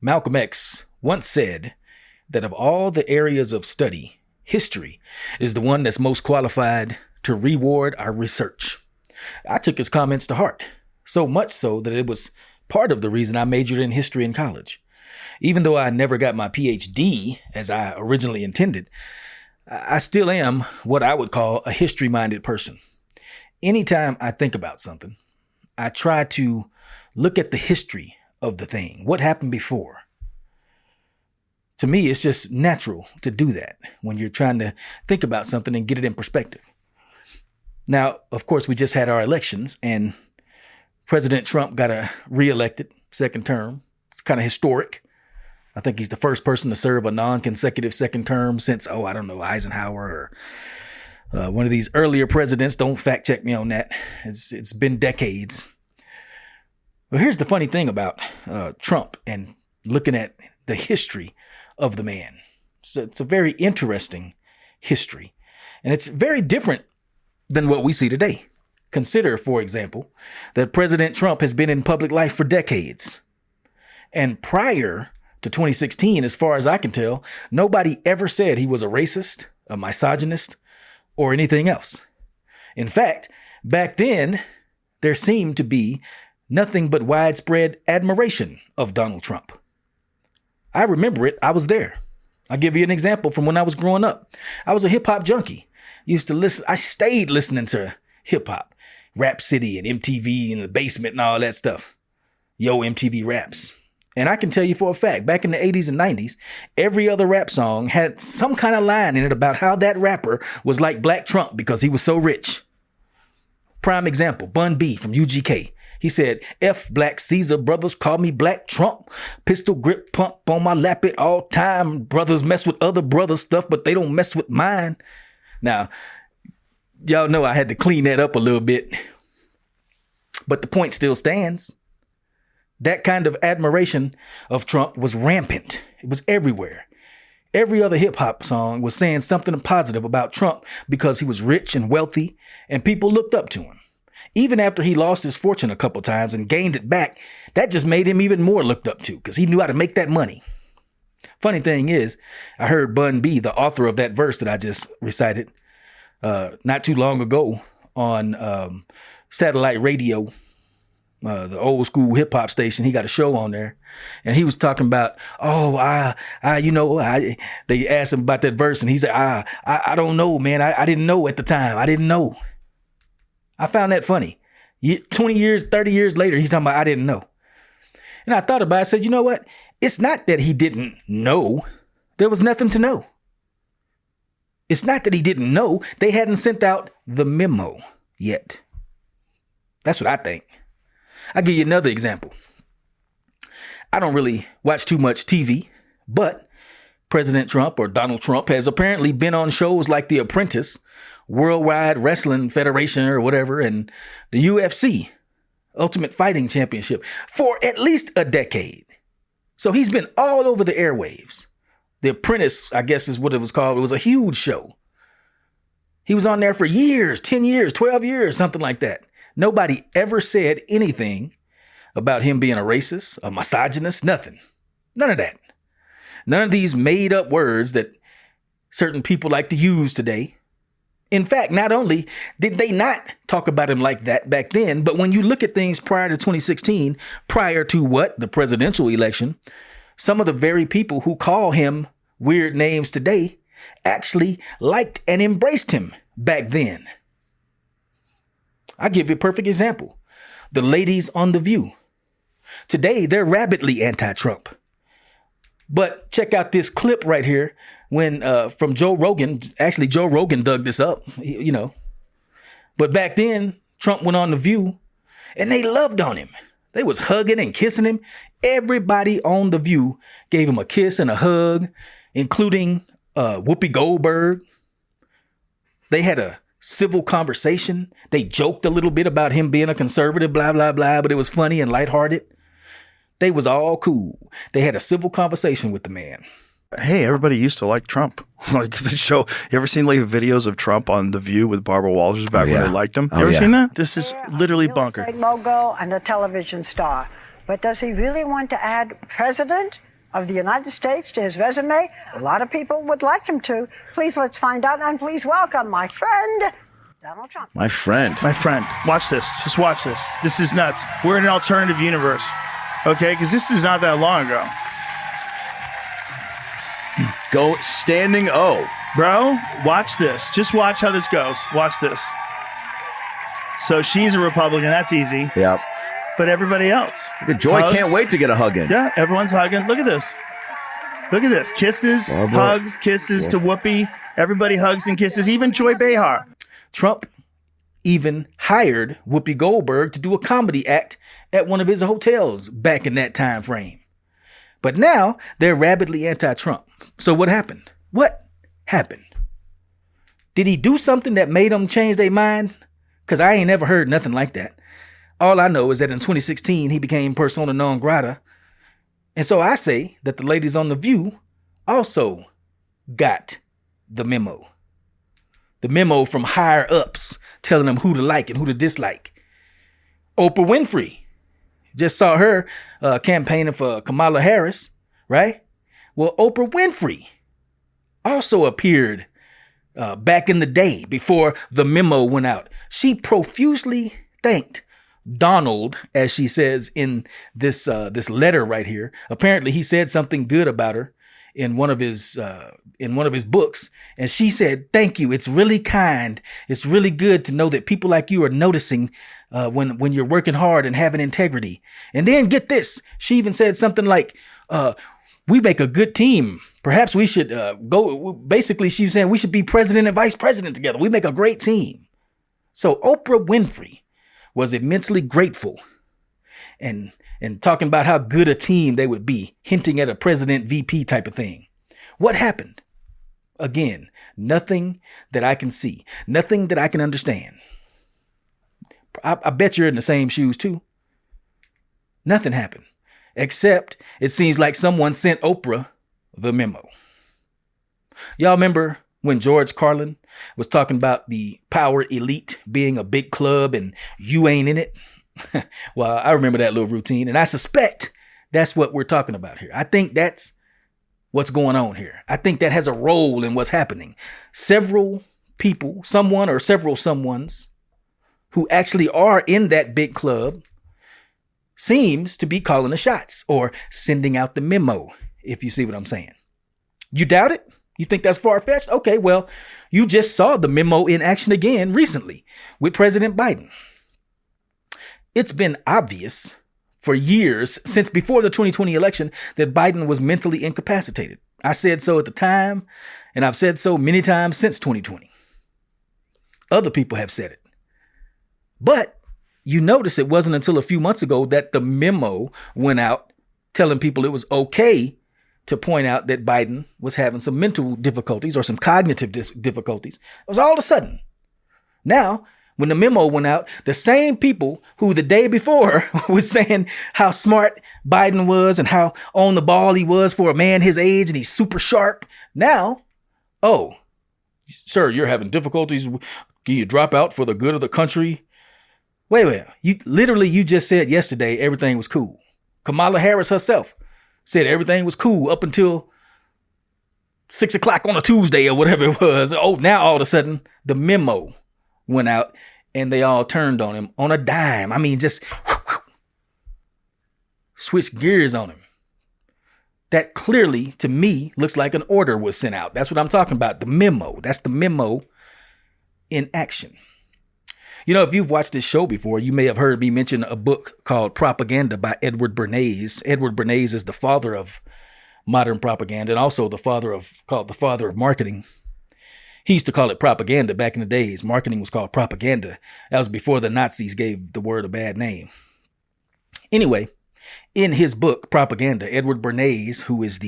Malcolm X once said that of all the areas of study, history is the one that's most qualified to reward our research. I took his comments to heart, so much so that it was part of the reason I majored in history in college. Even though I never got my PhD as I originally intended, I still am what I would call a history-minded person. Anytime I think about something, I try to look at the history of the thing, what happened before. To me, it's just natural to do that when you're trying to think about something and get it in perspective. Now, of course, we just had our elections and President Trump got reelected second term. It's kind of historic. I think he's the first person to serve a non-consecutive second term since, Eisenhower or one of these earlier presidents. Don't fact check me on that. It's been decades. Well, here's the funny thing about Trump and looking at the history of the man. So it's a very interesting history, and it's very different than what we see today. Consider, for example, that President Trump has been in public life for decades. And prior to 2016, as far as I can tell, nobody ever said he was a racist, a misogynist, or anything else. In fact, back then, there seemed to be nothing but widespread admiration of Donald Trump. I remember it. I was there. I'll give you an example from when I was growing up. I was a hip hop junkie. Used to listen. I stayed listening to hip hop, Rap City and MTV and the basement and all that stuff. Yo, MTV Raps. And I can tell you for a fact, back in the 80s and 90s, every other rap song had some kind of line in it about how that rapper was like Black Trump because he was so rich. Prime example, Bun B from UGK. He said, F Black Caesar, brothers call me Black Trump. Pistol grip pump on my lap at all time. Brothers mess with other brothers' stuff, but they don't mess with mine. Now, y'all know I had to clean that up a little bit, but the point still stands. That kind of admiration of Trump was rampant. It was everywhere. Every other hip hop song was saying something positive about Trump because he was rich and wealthy and people looked up to him. Even after he lost his fortune a couple times and gained it back, that just made him even more looked up to because he knew how to make that money. Funny thing is, I heard Bun B, the author of that verse that I just recited, not too long ago on satellite radio, the old school hip hop station. He got a show on there and he was talking about, they asked him about that verse and he said, I don't know, man. I didn't know at the time. I didn't know. I found that funny. 20 years, 30 years later, he's talking about, I didn't know. And I thought about it. I said, you know what? It's not that he didn't know. There was nothing to know. It's not that he didn't know. They hadn't sent out the memo yet. That's what I think. I'll give you another example. I don't really watch too much TV, but President Trump or Donald Trump has apparently been on shows like The Apprentice, Worldwide Wrestling Federation or whatever, and the UFC, Ultimate Fighting Championship, for at least a decade. So he's been all over the airwaves. The Apprentice, I guess is what it was called. It was a huge show. He was on there for years, 10 years, 12 years, something like that. Nobody ever said anything about him being a racist, a misogynist, nothing. None of that. None of these made up words that certain people like to use today. In fact, not only did they not talk about him like that back then, but when you look at things prior to 2016, prior to what? The presidential election, some of the very people who call him weird names today actually liked and embraced him back then. I'll give you a perfect example. The ladies on The View. Today, they're rabidly anti-Trump. But check out this clip right here when from Joe Rogan. Actually, Joe Rogan dug this up, you know. But back then, Trump went on The View and they loved on him. They was hugging and kissing him. Everybody on The View gave him a kiss and a hug, including Whoopi Goldberg. They had a civil conversation. They joked a little bit about him being a conservative, blah, blah, blah, but it was funny and lighthearted. They was all cool. They had a civil conversation with the man. Hey, everybody used to like Trump. Like the show. You ever seen like videos of Trump on The View with Barbara Walters back when they liked him? You ever seen that? This is literally bonkers. A real estate mogul and a television star. But does he really want to add president of the United States to his resume? A lot of people would like him to. Please, let's find out, and please welcome my friend, Donald Trump. My friend. Watch this. Just watch this. This is nuts. We're in an alternative universe, okay? Because this is not that long ago. Go standing O. Bro, watch this. Just watch how this goes. Watch this. So she's a Republican. That's easy. Yep. But everybody else. Joy hugs. can't wait to get a hug in. Yeah, everyone's hugging. Look at this. Look at this. Kisses, hugs, kisses to Whoopi. Everybody hugs and kisses, even Joy Behar. Trump even hired Whoopi Goldberg to do a comedy act at one of his hotels back in that time frame. But now they're rabidly anti-Trump. So what happened? What happened? Did he do something that made them change their mind? Because I ain't never heard nothing like that. All I know is that in 2016, he became persona non grata. And so I say that the ladies on The View also got the memo. The memo from higher ups telling them who to like and who to dislike. Oprah Winfrey. Just saw her campaigning for Kamala Harris, right? Well, Oprah Winfrey also appeared back in the day before the memo went out. She profusely thanked Donald, as she says in this letter right here. Apparently, he said something good about her in one of his books, and she said, "Thank you. It's really kind. It's really good to know that people like you are noticing when you're working hard and having integrity." And then get this, she even said something like, "We make a good team. Perhaps we should go." Basically, she was saying we should be president and vice president together. We make a great team. So Oprah Winfrey was immensely grateful and talking about how good a team they would be, hinting at a president VP type of thing. What happened? Again, nothing that I can see, nothing that I can understand. I bet you're in the same shoes too. Nothing happened, except it seems like someone sent Oprah the memo. Y'all remember when George Carlin was talking about the power elite being a big club and you ain't in it? Well, I remember that little routine, and I suspect that's what we're talking about here. I think that's what's going on here. I think that has a role in what's happening. Several people, someone or several someones who actually are in that big club seems to be calling the shots or sending out the memo, if you see what I'm saying. You doubt it? You think that's far-fetched? Okay, well, you just saw the memo in action again recently with President Biden. It's been obvious for years, since before the 2020 election, that Biden was mentally incapacitated. I said so at the time, and I've said so many times since 2020. Other people have said it. But you notice it wasn't until a few months ago that the memo went out telling people it was okay to point out that Biden was having some mental difficulties or some cognitive difficulties. It was all of a sudden. Now, when the memo went out, the same people who the day before was saying how smart Biden was and how on the ball he was for a man his age and he's super sharp. Now, oh, sir, you're having difficulties. Can you drop out for the good of the country? Wait. You just said yesterday everything was cool. Kamala Harris herself said everything was cool up until 6 o'clock on a Tuesday or whatever it was. Oh, now all of a sudden the memo went out and they all turned on him on a dime. I mean, just switched gears on him. That clearly, to me, looks like an order was sent out. That's what I'm talking about. The memo. That's the memo in action. You know, if you've watched this show before, you may have heard me mention a book called Propaganda by Edward Bernays. Edward Bernays is the father of modern propaganda and also called the father of marketing. He used to call it propaganda back in the days. Marketing was called propaganda. That was before the Nazis gave the word a bad name. Anyway, in his book, Propaganda, Edward Bernays, who is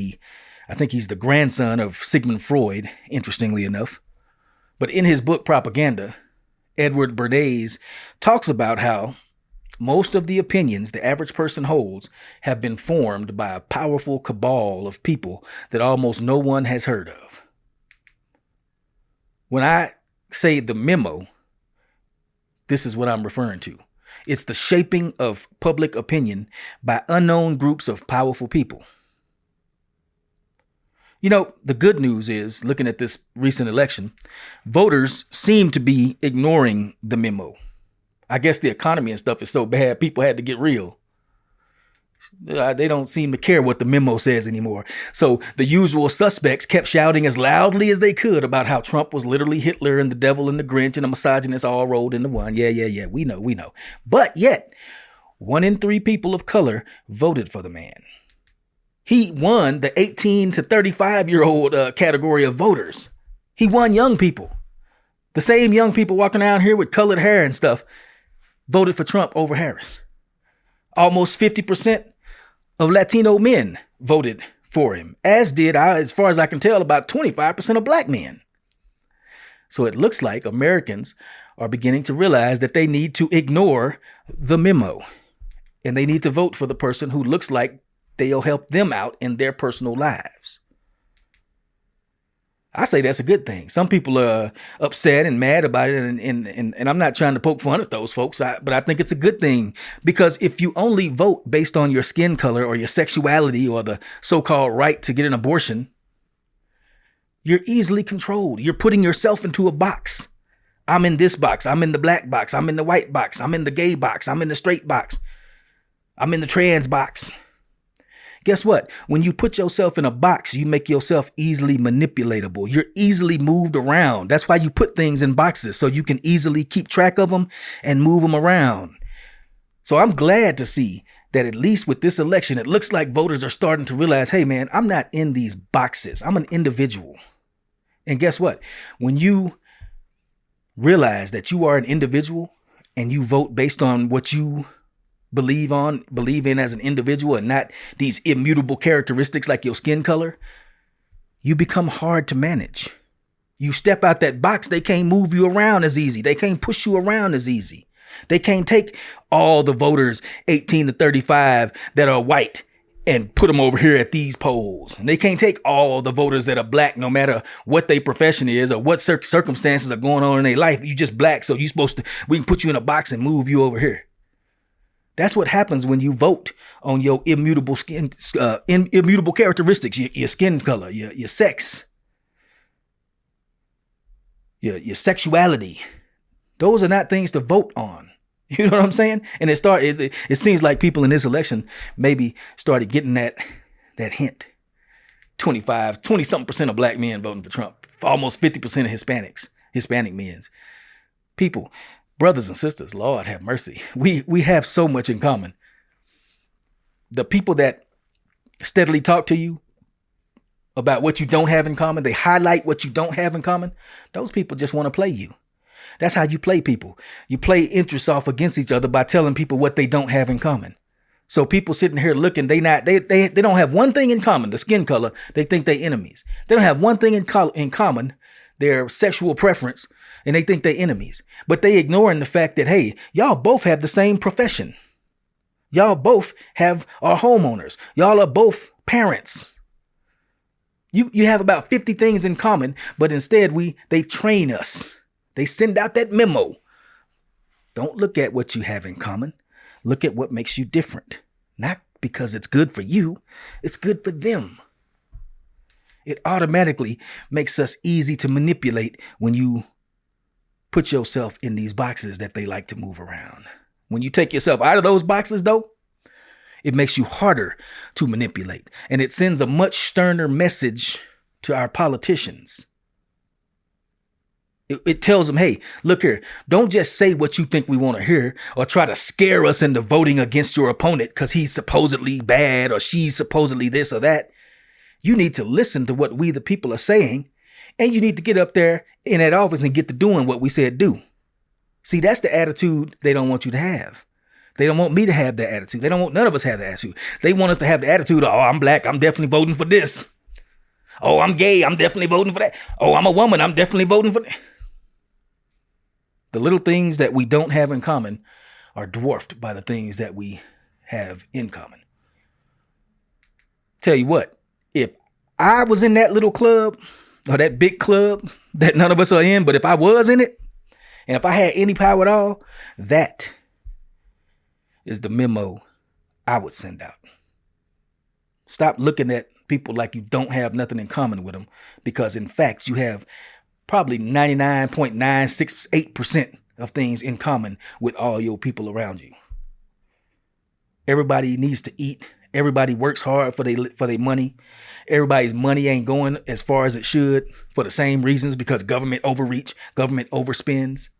I think he's the grandson of Sigmund Freud, interestingly enough. But in his book, Propaganda, Edward Bernays talks about how most of the opinions the average person holds have been formed by a powerful cabal of people that almost no one has heard of. When I say the memo, this is what I'm referring to. It's the shaping of public opinion by unknown groups of powerful people. You know, the good news is, looking at this recent election, voters seem to be ignoring the memo. I guess the economy and stuff is so bad, people had to get real. They don't seem to care what the memo says anymore. So the usual suspects kept shouting as loudly as they could about how Trump was literally Hitler and the devil and the Grinch and a misogynist all rolled into one. Yeah. We know. But yet, 1 in 3 people of color voted for the man. He won the 18 to 35-year-old category of voters. He won young people. The same young people walking around here with colored hair and stuff voted for Trump over Harris. Almost 50% of Latino men voted for him, as did, as far as I can tell, about 25% of black men. So it looks like Americans are beginning to realize that they need to ignore the memo, and they need to vote for the person who looks like they'll help them out in their personal lives. I say that's a good thing. Some people are upset and mad about it, and I'm not trying to poke fun at those folks, but I think it's a good thing, because if you only vote based on your skin color or your sexuality or the so-called right to get an abortion, you're easily controlled. You're putting yourself into a box. I'm in this box. I'm in the black box. I'm in the white box. I'm in the gay box. I'm in the straight box. I'm in the trans box. Guess what? When you put yourself in a box, you make yourself easily manipulatable. You're easily moved around. That's why you put things in boxes, so you can easily keep track of them and move them around. So I'm glad to see that at least with this election, it looks like voters are starting to realize, hey, man, I'm not in these boxes. I'm an individual. And guess what? When you realize that you are an individual and you vote based on what you believe in as an individual and not these immutable characteristics like your skin color, you become hard to manage. You step out that box, they can't move you around as easy. They can't push you around as easy. They can't take all the voters 18 to 35 that are white and put them over here at these polls. And they can't take all the voters that are black, no matter what their profession is or what circumstances are going on in their life. You just black, so we can put you in a box and move you over here. That's what happens when you vote on your immutable characteristics, your skin color, your sex, your sexuality. Those are not things to vote on. You know what I'm saying? And it seems like people in this election maybe started getting that hint. 20-something% of black men voting for Trump, almost 50% of Hispanic men. People, brothers and sisters, Lord have mercy. We have so much in common. The people that steadily talk to you about what you don't have in common, they highlight what you don't have in common, those people just want to play you. That's how you play people. You play interests off against each other by telling people what they don't have in common. So people sitting here looking, they don't have one thing in common, the skin color. They think they enemies. They don't have one thing in common, their sexual preference, and they think they enemies. But they ignoring the fact that, hey, y'all both have the same profession. Y'all both are homeowners. Y'all are both parents. You have about 50 things in common, but instead they train us. They send out that memo. Don't look at what you have in common. Look at what makes you different. Not because it's good for you. It's good for them. It automatically makes us easy to manipulate when you put yourself in these boxes that they like to move around. When you take yourself out of those boxes, though, it makes you harder to manipulate. And it sends a much sterner message to our politicians. It tells them, hey, look here, don't just say what you think we want to hear or try to scare us into voting against your opponent because he's supposedly bad or she's supposedly this or that. You need to listen to what we, the people, are saying, and you need to get up there in that office and get to doing what we said do. See, that's the attitude they don't want you to have. They don't want me to have that attitude. They don't want none of us to have that attitude. They want us to have the attitude of, oh, I'm black, I'm definitely voting for this. Oh, I'm gay, I'm definitely voting for that. Oh, I'm a woman, I'm definitely voting for that. The little things that we don't have in common are dwarfed by the things that we have in common. Tell you what, if I was in that little club or that big club that none of us are in, but if I was in it and if I had any power at all, that is the memo I would send out. Stop looking at people like you don't have nothing in common with them, because in fact, you have probably 99.968% of things in common with all your people around you. Everybody needs to eat. Everybody works hard for their money. Everybody's money ain't going as far as it should for the same reasons, because government overreach, government overspends.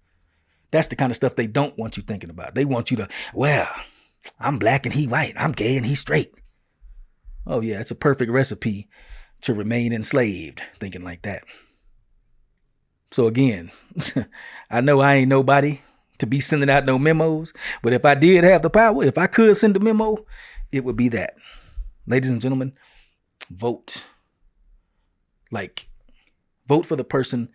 That's the kind of stuff they don't want you thinking about. They want you to, well, I'm black and he white. I'm gay and he straight. Oh yeah, it's a perfect recipe to remain enslaved, thinking like that. So again, I know I ain't nobody to be sending out no memos, but if I did have the power, if I could send a memo, it would be that. Ladies and gentlemen, vote. Vote for the person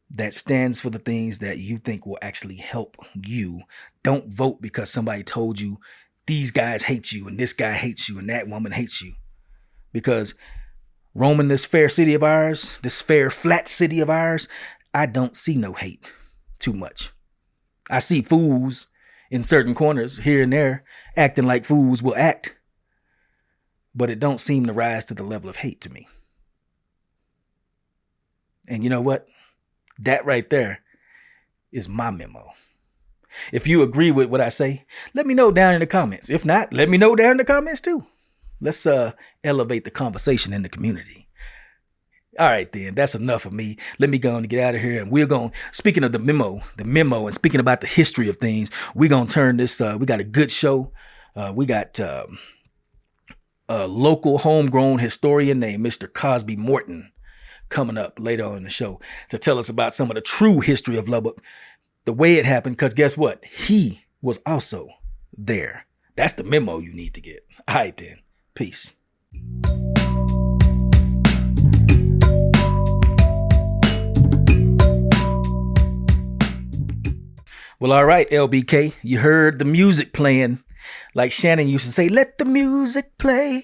that stands for the things that you think will actually help you. Don't vote because somebody told you these guys hate you and this guy hates you and that woman hates you. Because roaming this fair city of ours, this fair flat city of ours, I don't see no hate too much. I see fools in certain corners here and there acting like fools will act, but it don't seem to rise to the level of hate to me. And you know what? That right there is my memo. If you agree with what I say, let me know down in the comments. If not, let me know down in the comments too. Let's elevate the conversation in the community. All right, then. That's enough of me. Let me go on and get out of here. And we're going, speaking of the memo, and speaking about the history of things, we're going to turn this, we got a good show. We got a local homegrown historian named Mr. Cosby Morton coming up later on in the show to tell us about some of the true history of Lubbock, the way it happened, because guess what? He was also there. That's the memo you need to get. All right, then. Peace. Well, all right, LBK, you heard the music playing. Like Shannon used to say, let the music play.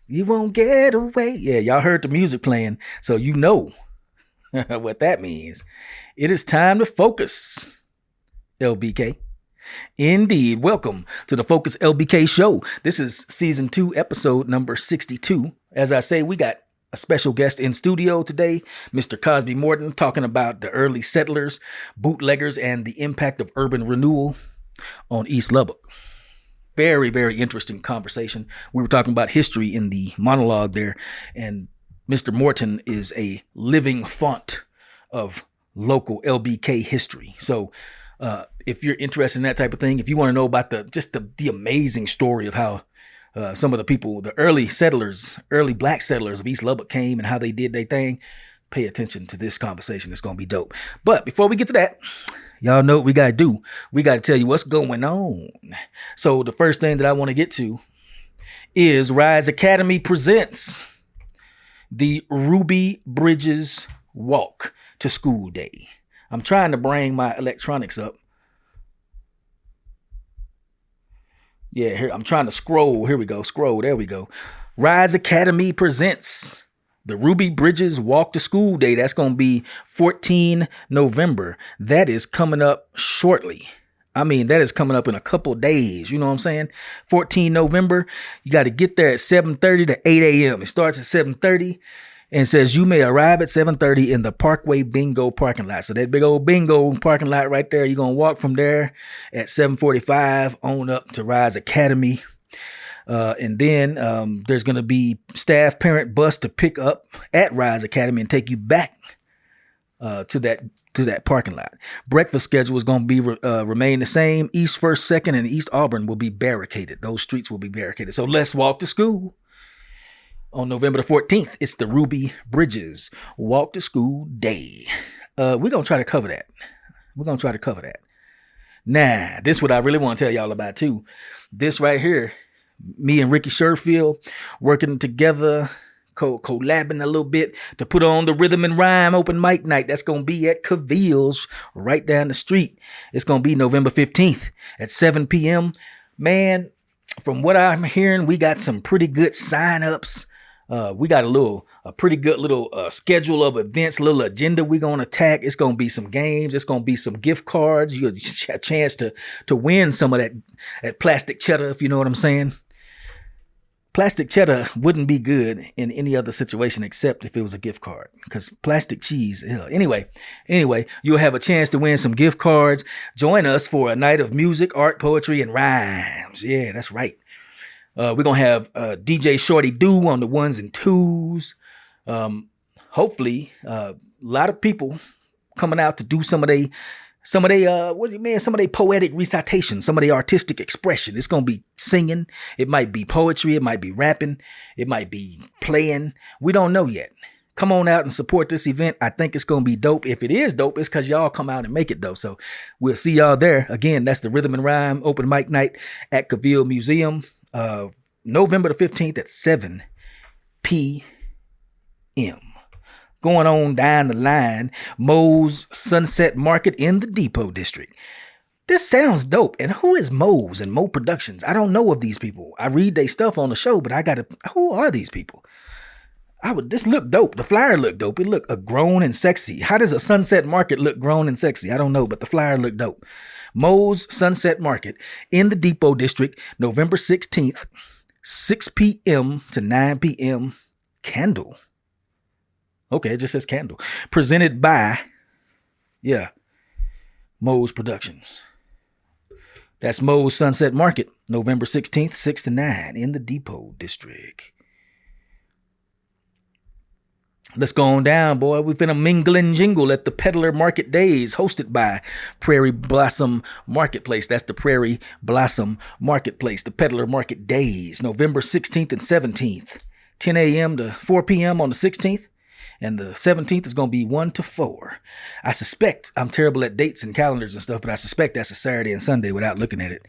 You won't get away. Yeah, y'all heard the music playing, so you know what that means. It is time to focus, LBK. Indeed. Welcome to the Focus LBK show. This is season 2, episode number 62. As I say, we got a special guest in studio today, Mr. Cosby Morton, talking about the early settlers, bootleggers, and the impact of urban renewal on East Lubbock. Very, very interesting conversation. We were talking about history in the monologue there, and Mr. Morton is a living font of local LBK history. So if you're interested in that type of thing, if you want to know about the amazing story of how some of the people, the early black settlers of East Lubbock came and how they did their thing, pay attention to this conversation. It's going to be dope. But before we get to that, y'all know what we got to do. We got to tell you what's going on. So the first thing that I want to get to is Rise Academy presents the Ruby Bridges Walk to School Day. I'm trying to bring my electronics up. Yeah, here I'm trying to scroll. Here we go. Scroll. There we go. Rise Academy presents the Ruby Bridges Walk to School Day. That's going to be 14 November. That is coming up shortly. I mean, that is coming up in a couple days. You know what I'm saying? 14 November. You got to get there at 7:30 to 8 a.m. It starts at 7:30 and says you may arrive at 7:30 in the Parkway Bingo parking lot. So that big old bingo parking lot right there, you're going to walk from there at 7:45 on up to Rise Academy. And then there's going to be staff parent bus to pick up at Rise Academy and take you back to that parking lot. Breakfast schedule is going to be remain the same. East First, Second, and East Auburn will be barricaded. Those streets will be barricaded. So let's walk to school. On November the 14th, it's the Ruby Bridges Walk to School Day. We're going to try to cover that. Nah, this is what I really want to tell y'all about too. This right here, me and Ricky Sherfield working together, collabing a little bit to put on the Rhythm and Rhyme open mic night. That's going to be at Cavil's right down the street. It's going to be November 15th at 7 p.m. Man, from what I'm hearing, we got some pretty good signups. We got a pretty good little schedule of events, little agenda we're going to attack. It's going to be some games. It's going to be some gift cards. You get a chance to win some of that plastic cheddar, if you know what I'm saying. Plastic cheddar wouldn't be good in any other situation except if it was a gift card, because plastic cheese. Ugh. Anyway, you'll have a chance to win some gift cards. Join us for a night of music, art, poetry, and rhymes. Yeah, that's right. We're going to have DJ Shorty Do on the ones and twos. Hopefully, a lot of people coming out to do some of their poetic recitation, some of their artistic expression. It's going to be singing. It might be poetry. It might be rapping. It might be playing. We don't know yet. Come on out and support this event. I think it's going to be dope. If it is dope, it's because y'all come out and make it dope. So we'll see y'all there. Again, that's the Rhythm and Rhyme open mic night at Cavill Museum. November the 15th at 7 p.m. Going on down the line, Moe's Sunset Market in the Depot District. This sounds dope. And who is Moe's and Moe Productions? I don't know of these people. I read their stuff on the show, but who are these people? This look dope. The flyer looked dope. It looked grown and sexy. How does a Sunset Market look grown and sexy? I don't know, but the flyer looked dope. Moe's Sunset Market in the Depot District, November 16th, 6 p.m. to 9 p.m. Candle. Okay, it just says candle. Presented by, Moe's Productions. That's Moe's Sunset Market, November 16th, 6 to 9 in the Depot District. Let's go on down, boy. We've been a mingle and jingle at the Peddler Market Days, hosted by Prairie Blossom Marketplace. That's the Prairie Blossom Marketplace, the Peddler Market Days, November 16th and 17th, 10 a.m. to 4 p.m. on the 16th, and the 17th is going to be 1 to 4. I suspect, I'm terrible at dates and calendars and stuff, but I suspect that's a Saturday and Sunday without looking at it.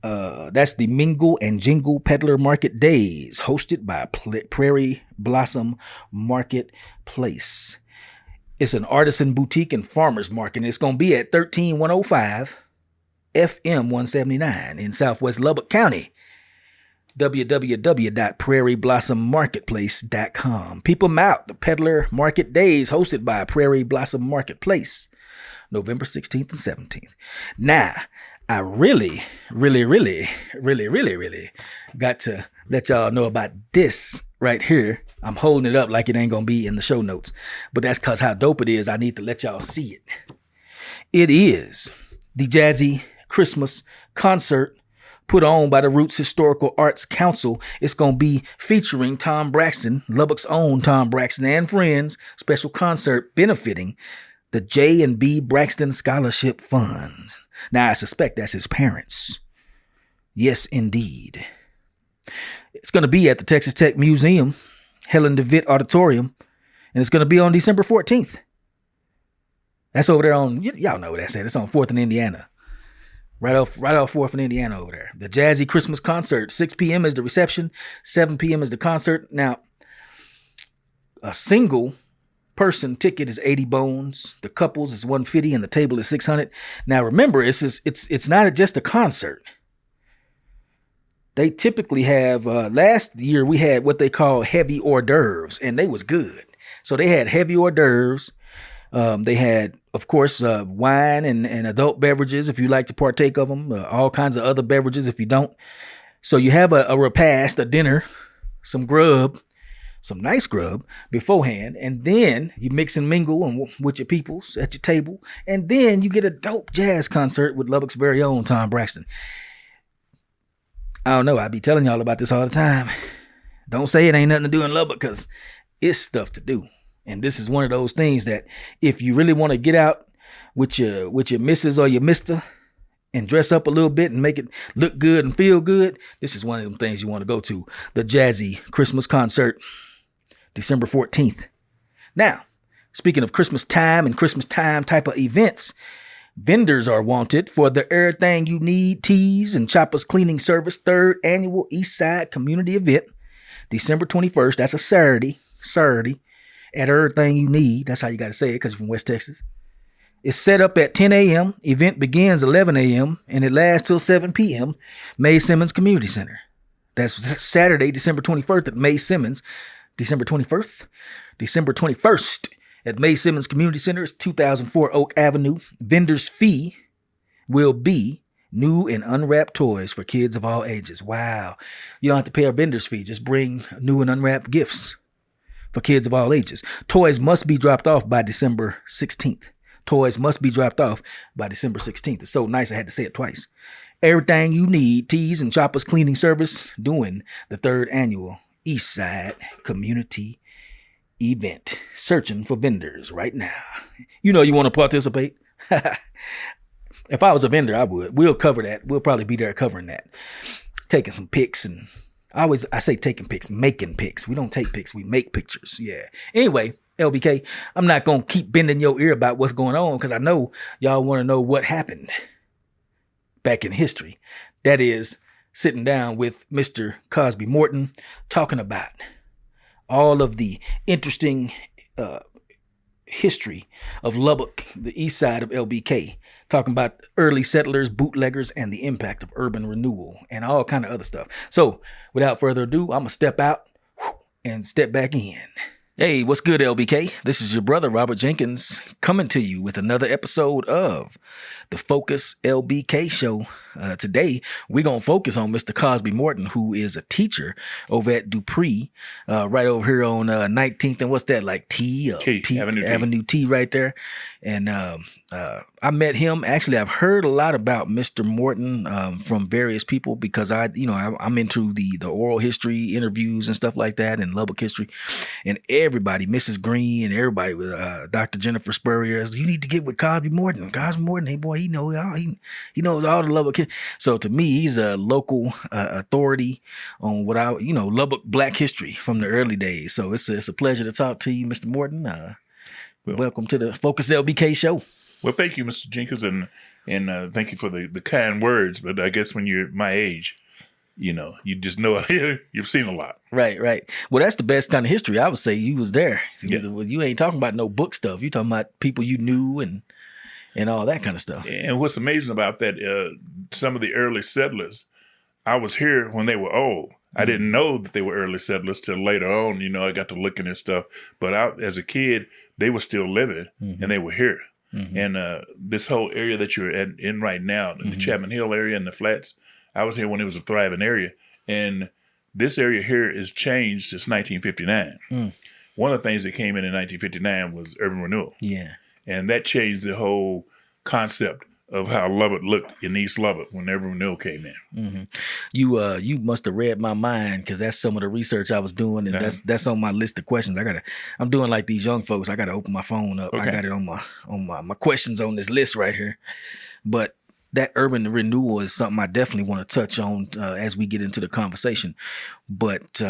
That's the Mingle and Jingle Peddler Market Days, hosted by Prairie Blossom Marketplace. It's an artisan boutique and farmers market, and it's going to be at 13105 FM 179 in Southwest Lubbock County. www.prairieblossom.marketplace.com. People them out. The Peddler Market Days, hosted by Prairie Blossom Marketplace, November 16th and 17th. Now, I really got to let y'all know about this right here. I'm holding it up like it ain't going to be in the show notes, but that's because how dope it is. I need to let y'all see it. It is the Jazzy Christmas concert put on by the Roots Historical Arts Council. It's going to be featuring Tom Braxton, Lubbock's own Tom Braxton and friends, special concert benefiting the J&B Braxton Scholarship Funds. Now, I suspect that's his parents. Yes, indeed. It's going to be at the Texas Tech Museum, Helen DeVitt Auditorium, and it's going to be on December 14th. That's over there on, y'all know what that's at. It's on 4th and Indiana. Right off 4th and Indiana over there. The Jazzy Christmas Concert. 6 p.m. is the reception. 7 p.m. is the concert. Now, a single person ticket is 80 bones. The couples is 150 and the table is 600. Now remember, it's not just a concert. They typically have, last year we had what they call heavy hors d'oeuvres, and they was good. So they had heavy hors d'oeuvres. They had, of course, wine and adult beverages if you like to partake of them. All kinds of other beverages if you don't. So you have a repast, a dinner, some grub, some nice grub beforehand, and then you mix and mingle with your peoples at your table, and then you get a dope jazz concert with Lubbock's very own Tom Braxton. I don't know, I be telling y'all about this all the time. Don't say it ain't nothing to do in Lubbock, because it's stuff to do. And this is one of those things that if you really want to get out with your missus or your mister and dress up a little bit and make it look good and feel good, this is one of them things you want to go to. The Jazzy Christmas Concert, December 14th. Now, speaking of Christmas time and Christmas time type of events, vendors are wanted for the Everything You Need Teas and Choppers Cleaning Service 3rd Annual East Side Community Event, December 21st. That's a Saturday, at Everything You Need. That's how you got to say it because you're from West Texas. It's set up at 10 a.m. Event begins 11 a.m. and it lasts till 7 p.m. May Simmons Community Center. That's Saturday, December 21st at May Simmons. December 21st at May Simmons Community Center. It's 2004 Oak Avenue. Vendor's fee will be New and unwrapped toys for kids of all ages. Wow. You don't have to pay a vendor's fee. Just bring new and unwrapped gifts for kids of all ages. Toys must be dropped off by December 16th. Toys must be dropped off by December 16th. It's so nice I had to say it twice. Everything you need, Tees and Choppers Cleaning Service, doing the 3rd annual East Side Community Event. Searching for vendors right now. You know you want to participate? If I was a vendor, I would. We'll cover that. We'll probably be there covering that. Taking some pics and I say taking pics, making pics. We don't take pics, we make pictures. Yeah. Anyway, LBK, I'm not going to keep bending your ear about what's going on because I know y'all want to know what happened back in history. That is sitting down with Mr. Cosby Morton, talking about all of the interesting history of Lubbock, the east side of LBK, talking about early settlers, bootleggers, and the impact of urban renewal and all kind of other stuff. So without further ado, I'm going to step out and step back in. Hey, what's good, LBK? This is your brother, Robert Jenkins, coming to you with another episode of the Focus LBK Show. Today, we're going to focus on Mr. Cosby Morton, who is a teacher over at Dupree, right over here on 19th, and what's that, like T? Avenue T right there. And I met him. Actually, I've heard a lot about Mr. Morton from various people because I'm into the oral history interviews and stuff like that and Lubbock history. And everybody, Mrs. Green and everybody with Dr. Jennifer Spurrier, you need to get with Cosby Morton. Cosby Morton, hey boy, he knows all the Lubbock history. So to me, he's a local authority on Lubbock Black history from the early days. So it's a pleasure to talk to you, Mr. Morton. Welcome to the Focus LBK Show. Well, thank you, Mr. Jenkins, and thank you for the kind words. But I guess when you're my age, you just know you've seen a lot. Right. Well, that's the best kind of history. I would say you was there. Yeah. You ain't talking about no book stuff. You're talking about people you knew and all that kind of stuff. And what's amazing about that, some of the early settlers, I was here when they were old. I didn't know that they were early settlers till later on. I got to looking at stuff. But as a kid, they were still living, and they were here. Mm-hmm. And this whole area that you're in right now, the Chapman Hill area and the flats, I was here when it was a thriving area. And this area here is changed since 1959. Mm. One of the things that came in 1959 was urban renewal. Yeah. And that changed the whole concept of how Lubbock looked in East Lubbock when urban renewal came in. Mm-hmm. You must have read my mind because that's some of the research I was doing, and that's on my list of questions. I'm doing like these young folks. I got to open my phone up. Okay. I got it on my questions on this list right here. But that urban renewal is something I definitely want to touch on as we get into the conversation. But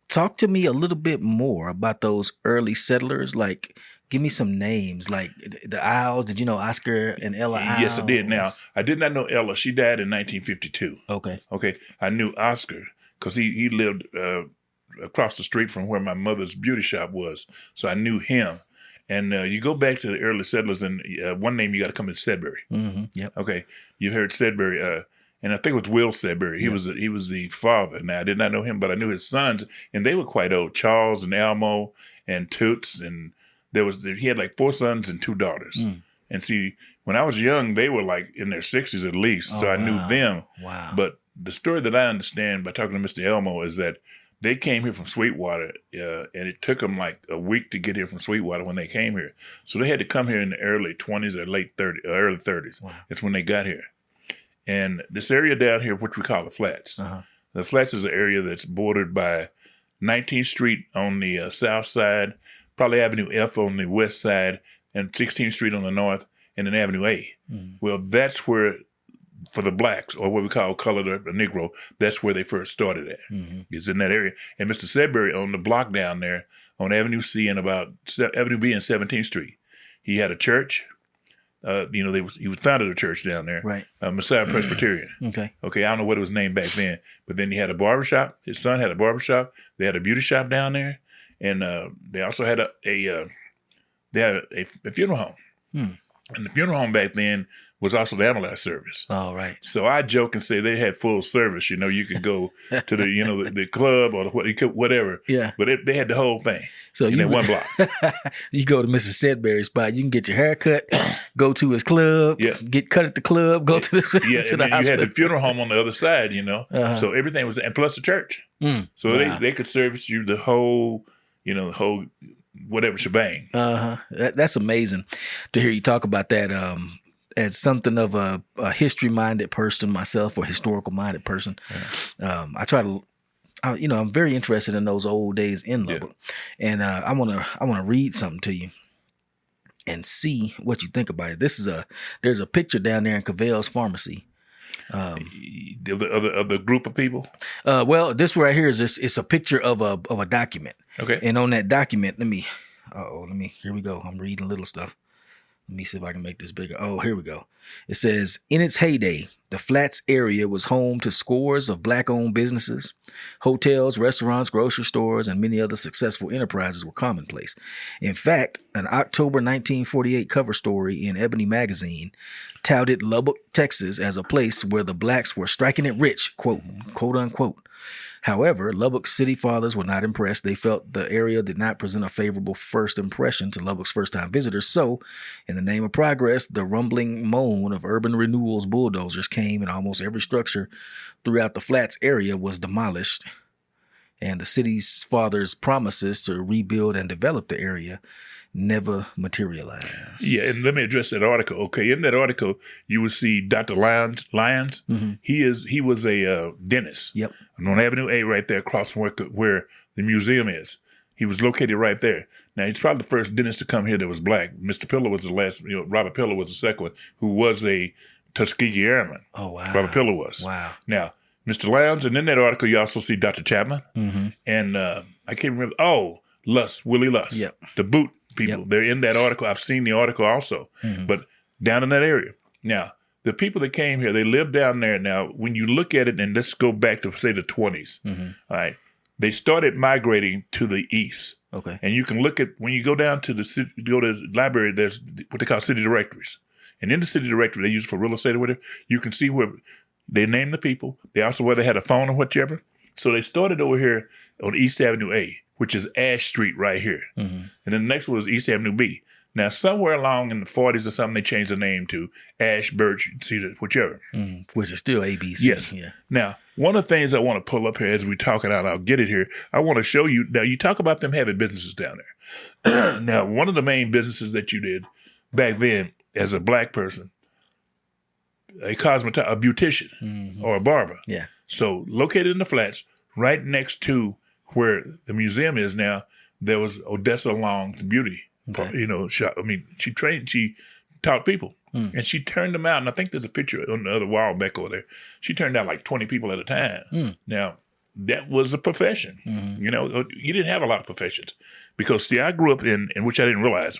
talk to me a little bit more about those early settlers. Like, give me some names, like the Isles. Did you know Oscar and Ella Isles? Yes, I did. Now, I did not know Ella. She died in 1952. Okay. I knew Oscar because he lived across the street from where my mother's beauty shop was. So I knew him. And you go back to the early settlers, and one name you got to come is Sedbury. Mm-hmm. Yep. Okay. You've heard Sedbury. And I think it was Will Sedbury. He was the father. Now, I did not know him, but I knew his sons, and they were quite old. Charles and Elmo and Toots, and he had like 4 sons and 2 daughters. Mm. And see, when I was young, they were like in their 60s at least, so I knew them. Wow. But the story that I understand by talking to Mr. Elmo is that they came here from Sweetwater, and it took them like a week to get here from Sweetwater when they came here. So they had to come here in the early 20s or early 30s. Wow. That's when they got here. And this area down here, which we call the Flats, the Flats is an area that's bordered by 19th Street on the south side, probably Avenue F on the west side, and 16th Street on the north, and then Avenue A. Mm. Well, that's where, for the blacks, or what we call colored or Negro, that's where they first started at. Mm-hmm. It's in that area. And Mr. Sedbury on the block down there on Avenue C and about Avenue B and 17th Street, he had a church. He was founded a church down there, right? Messiah Presbyterian. Okay, I don't know what it was named back then, but then he had a barbershop. His son had a barbershop. They had a beauty shop down there. And they also had a funeral home. Hmm. And the funeral home back then was also the ambulance service. All right. So I joke and say they had full service. You know, you could go to the, you know, the club or whatever. Yeah. But they had the whole thing. So in that one block. You go to Mrs. Sedbury's spot, you can get your hair cut, go to his club, get cut at the club, go to the to the hospital. You had the funeral home on the other side, you know. So everything was, and plus the church. So they could service you the whole, you know, the whole whatever shebang. That's amazing to hear you talk about that. As something of a history-minded person myself, or historical-minded person, I try to, you know, I'm very interested in those old days in Lubbock, and I want to read something to you and see what you think about it. There's a picture down there in Cavell's Pharmacy. Of the group of people. Well, this right here is it's a picture of a document. Okay, and on that document, here we go. I'm reading little stuff. Let me see if I can make this bigger. Oh, here we go. It says, in its heyday, the Flats area was home to scores of Black-owned businesses. Hotels, restaurants, grocery stores, and many other successful enterprises were commonplace. In fact, an October 1948 cover story in Ebony magazine touted Lubbock, Texas as a place where the blacks were striking it rich, quote unquote. However, Lubbock city fathers were not impressed. They felt the area did not present a favorable first impression to Lubbock's first-time visitors. So, in the name of progress, the rumbling moan of urban renewal's bulldozers came, and almost every structure throughout the Flats area was demolished. And the city's fathers' promises to rebuild and develop the area never materialized. Yeah, and let me address that article. Okay, in that article, you will see Dr. Lyons. Mm-hmm. He was a dentist. Yep. On Avenue A, right there across from where the museum is. He was located right there. Now, he's probably the first dentist to come here that was black. Mr. Pillow was the last. You know, Robert Pillow was the second one, who was a Tuskegee Airman. Oh wow. Robert Pillow was. Wow. Now, Mr. Lyons, and in that article, you also see Dr. Chapman, and I can't remember. Oh, Willie Luss. Yep. The boot people. Yep. They're in that article. I've seen the article also, but down in that area. Now, the people that came here, they lived down there. Now, when you look at it, and let's go back to, say, the 20s, all right, they started migrating to the east. Okay. And you can look at, when you go down to the library, there's what they call city directories. And in the city directory they use for real estate or whatever, you can see where they name the people. They also, where they had a phone or whatever. So they started over here on East Avenue A, which is Ash Street right here. And then the next one was East Avenue B. Now, somewhere along in the 40s or something, they changed the name to Ash, Birch, Cedar, whichever. Which is still ABC. Yes. Yeah. Now, one of the things I want to pull up here as we talk it out, I'll get it here. I want to show you. Now, you talk about them having businesses down there. Now, one of the main businesses that you did back then as a black person, a beautician or a barber. Yeah. So located in the Flats, right next to where the museum is now, there was Odessa Long's beauty, shop. I mean, she taught people, and she turned them out. And I think there's a picture on the other wall back over there. She turned out like 20 people at a time. Now, that was a profession. You know, you didn't have a lot of professions because, see, I grew up in which I didn't realize,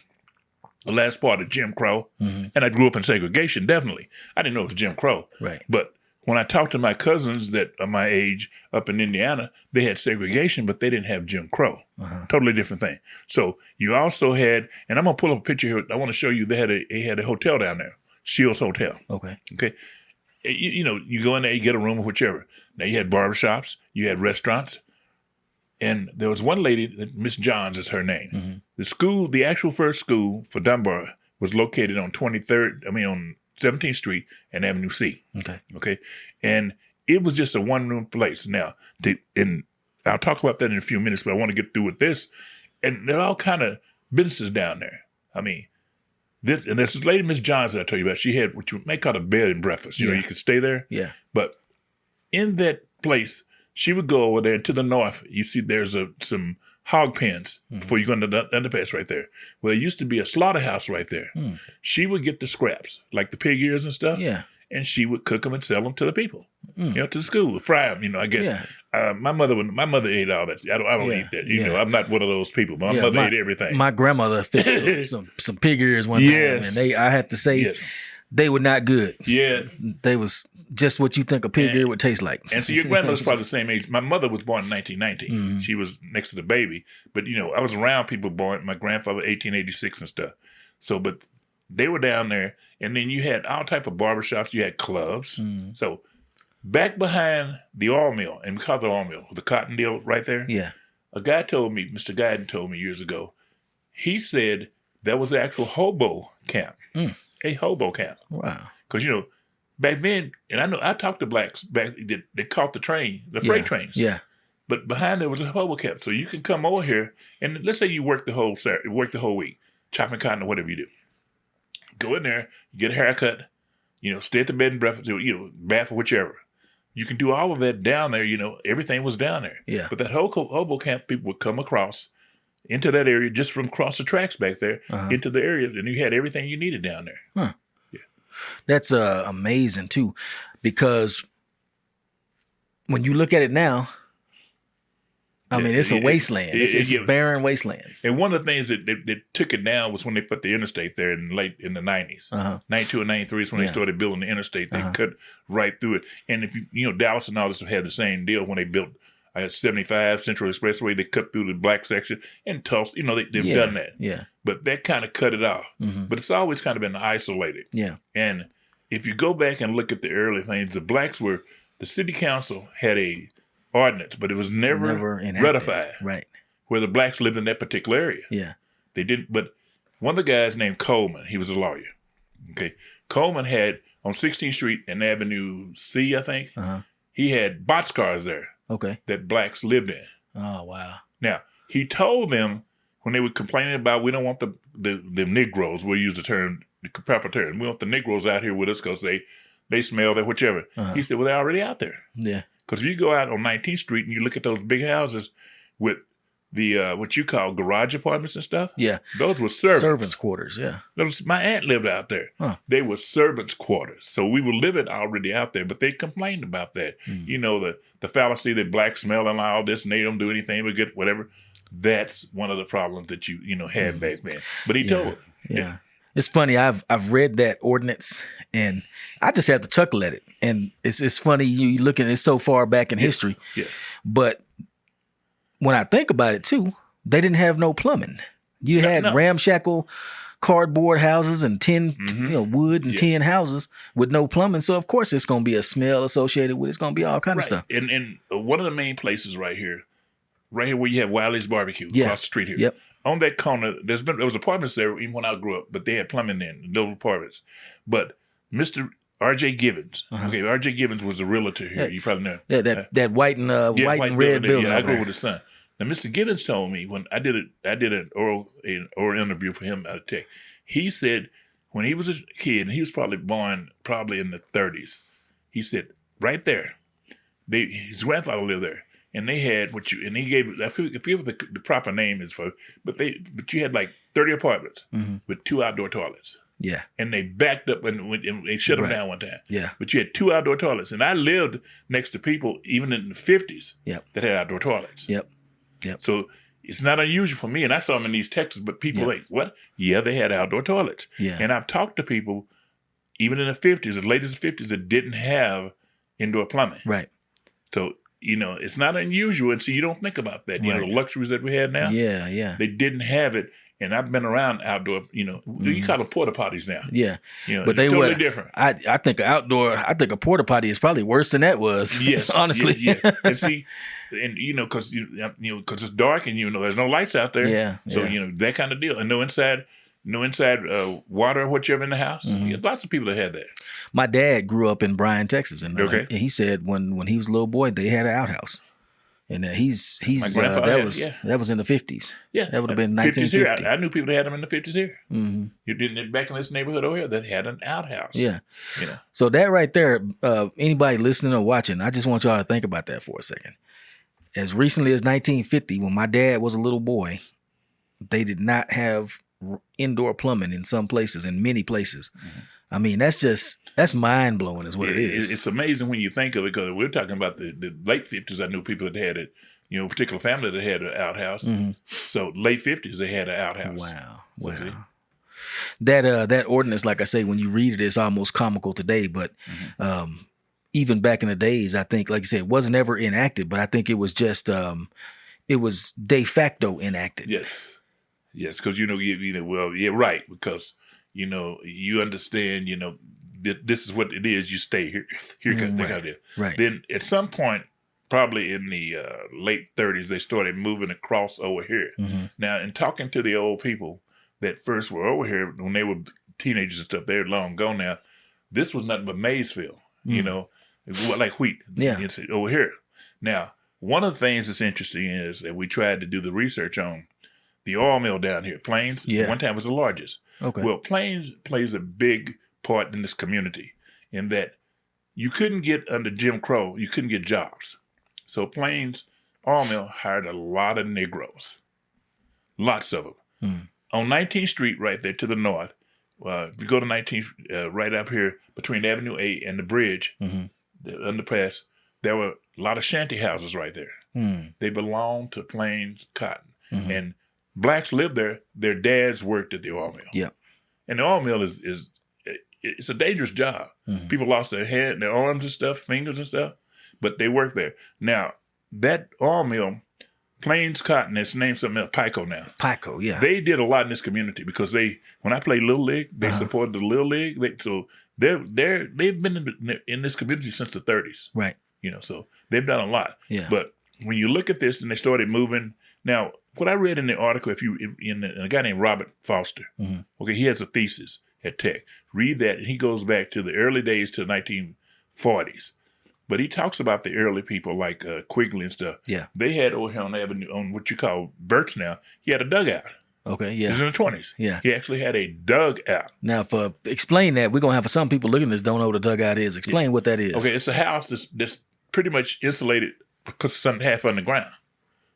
the last part of Jim Crow, and I grew up in segregation, definitely. I didn't know it was Jim Crow. Right. But when I talked to my cousins that are my age up in Indiana, they had segregation, but they didn't have Jim Crow. Totally different thing. So you also had, and I'm going to pull up a picture here. I want to show you they had a hotel down there, Shields Hotel. Okay. You know, you go in there, you get a room or whichever. Now you had barbershops, you had restaurants, and there was one lady, Miss Johns is her name. The actual first school for Dunbar was located on 17th Street and Avenue C. Okay. And it was just a one-room place. Now, and I'll talk about that in a few minutes, but I want to get through with this. And there are all kind of businesses down there. I mean, there's this lady, Miss Johns, that I told you about. She had what you may call a bed and breakfast. You know, you could stay there. Yeah. But in that place, she would go over there to the north. You see there's some hog pens before you go into the underpass right there. Well, there used to be a slaughterhouse right there. She would get the scraps, like the pig ears and stuff. Yeah. And she would cook them and sell them to the people, you know, to the school, fry them, you know, I guess. Yeah. My mother ate all that. I don't eat that. You know, I'm not one of those people. My mother ate everything. My grandmother fixed some pig ears one time, and I have to say, they were not good. Yes. They was just what you think a pig ear would taste like. And so your grandmother's probably the same age. My mother was born in 1919. She was next to the baby. But, you know, I was around people born, my grandfather, 1886 and stuff. So, but they were down there, and then you had all type of barbershops. You had clubs. So back behind the oil mill, and because of the oil mill, the cotton deal right there. Yeah. A guy told me, Mr. Guyton told me years ago, he said that was the actual hobo camp, a hobo camp. Wow. Because, back then, and I talked to blacks back, they caught the freight trains. Yeah. But behind there was a hobo camp. So you can come over here, and let's say you work the whole week, chopping cotton or whatever you do. Go in there, you get a haircut, stay at the bed and breakfast, bath or whichever. You can do all of that down there, everything was down there. Yeah. But that whole hobo camp, people would come across into that area just from across the tracks back there into the area, and you had everything you needed down there. Huh. Yeah. That's amazing too, because when you look at it now, I mean, it's a wasteland. It's a barren wasteland. And one of the things that took it down was when they put the interstate there in the 90s. 92 and 93 is when they started building the interstate. They cut right through it. And if Dallas and all this have had the same deal when they built 75 Central Expressway, they cut through the black section, and Tulsa, they've done that. Yeah. But that kind of cut it off. But it's always kind of been isolated. Yeah. And if you go back and look at the early things, the city council had a ordinance, but it was never ratified. Right. Where the blacks lived in that particular area. Yeah. They didn't, but one of the guys named Coleman, he was a lawyer. Okay. Coleman had on 16th Street and Avenue C, I think, he had boxcars there. Okay. That blacks lived in. Oh, wow. Now, he told them when they were complaining about, we don't want the Negroes, we'll use the proper term, we want the Negroes out here with us because they smell that whichever. He said, well, they're already out there. Yeah. Because if you go out on 19th Street and you look at those big houses with the what you call garage apartments and stuff, those were servants' quarters. Yeah, my aunt lived out there. They were servants' quarters, so we were living already out there. But they complained about that. The fallacy that blacks smell and all this, and they don't do anything but get whatever. That's one of the problems that you had back then. But he told. Yeah. It's funny. I've read that ordinance, and I just have to chuckle at it. And it's funny. You looking. It's so far back in history. Yes. But when I think about it too, they didn't have no plumbing. You had ramshackle cardboard houses and tin, wood and tin houses with no plumbing. So of course it's going to be a smell associated with it. It's going to be all kind of stuff. And one of the main places right here where you have Wiley's Barbecue across the street here. Yep. On that corner, there was apartments there even when I grew up, but they had plumbing in those apartments. But Mr. R.J. Givens, R.J. Givens was a realtor here. You probably know. Yeah, that white and red building. Yeah, I grew up with his son. Now, Mr. Givens told me when I did an oral interview for him out of Tech. He said when he was a kid, and he was probably born in the 30s. He said right there, his grandfather lived there. And they had and he gave, I forget what the proper name is for, but you had like 30 apartments with 2 outdoor toilets. Yeah. And they backed up and they shut them down one time. Yeah. But you had 2 outdoor toilets. And I lived next to people, even in the 50s, that had outdoor toilets. Yep. So it's not unusual for me. And I saw them in East Texas, but people like, what? Yeah, they had outdoor toilets. Yeah. And I've talked to people, even in the 50s, as late as the 50s, that didn't have indoor plumbing. Right. So, it's not unusual. And so you don't think about that. The luxuries that we have now. Yeah, yeah. They didn't have it. And I've been around outdoor, you call them porta potties now. Yeah. But they were totally different. I think a porta potty is probably worse than that was. Yes. Honestly. Yeah. And see, because it's dark and there's no lights out there. Yeah. So, that kind of deal. And no inside water or whatever in the house. Lots of people that had that. My dad grew up in Bryan, Texas, and he said when he was a little boy, they had an outhouse, and that was in the 50s. Yeah, that would have been 1950. I knew people that had them in the 50s here. You didn't back in this neighborhood over here that had an outhouse. Yeah, So that right there, anybody listening or watching, I just want y'all to think about that for a second. As recently as 1950, when my dad was a little boy, they did not have indoor plumbing in some places, in many places. I mean, that's mind blowing, is what it is. It's amazing when you think of it, because we're talking about the late 50s. I knew people that had it, a particular family that had an outhouse. So late 50s, they had an outhouse. Wow. That ordinance, like I say, when you read it, it's almost comical today. But even back in the days, I think, like you said, it wasn't ever enacted, but I think it was just it was de facto enacted. Yes, because right, because you understand, this is what it is. You stay here. Right. Then at some point, probably in the late 30s, they started moving across over here. Mm-hmm. Now, in talking to the old people that first were over here, when they were teenagers and stuff, they're long gone now. This was nothing but Maysville, it was like wheat. Yeah. It's over here. Now, one of the things that's interesting is that we tried to do the research on the oil mill down here. Plains, one time was the largest. Okay. Well, Plains plays a big part in this community in that you couldn't get under Jim Crow, you couldn't get jobs. So Plains oil mill hired a lot of Negroes, lots of them. On 19th Street, right there to the north. If you go to 19th, right up here between Avenue 8 and the bridge, the underpass, there were a lot of shanty houses right there. They belonged to Plains Cotton, and blacks lived there. Their dads worked at the oil mill. Yeah, and the oil mill is it's a dangerous job. People lost their head, their arms and stuff, fingers and stuff, but they worked there. Now that oil mill, Plains Cotton, it's named something else, Pico now. Pico, yeah. They did a lot in this community because when I played Little League, they supported the Little League. They've been in this community since the 30s. Right. So they've done a lot. Yeah. But when you look at this and they started moving, now what I read in the article, in a guy named Robert Foster, okay, he has a thesis at Tech. Read that, and he goes back to the early days to the 1940s. But he talks about the early people like Quigley and stuff. Yeah. They had over here on the avenue, on what you call Birch now, he had a dugout. Okay, yeah. It was in the 20s. Yeah. He actually had a dugout. Now, explain that, we're going to have some people looking at this don't know what a dugout is. Explain what that is. Okay, it's a house that's pretty much insulated because it's half underground.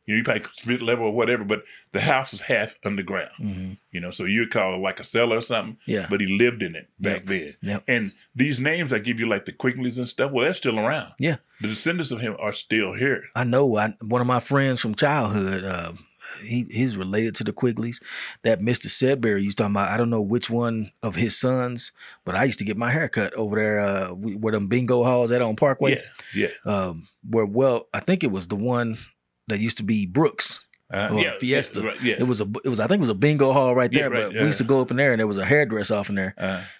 You probably split level or whatever, but the house is half underground. So you'd call it like a cellar or something. Yeah. But he lived in it back then. Yep. And these names I give you, like the Quigleys and stuff, well, they're still around. Yeah. The descendants of him are still here. I know. One of my friends from childhood, he's related to the Quigleys. That Mr. Sedbury you was talking about, I don't know which one of his sons, but I used to get my hair cut over there where them bingo halls at on Parkway. Yeah. I think it was the one that used to be Brooks. Fiesta. Right, yeah. It was I think it was a bingo hall right there, right, but we used to go up in there and there was a hairdresser off in there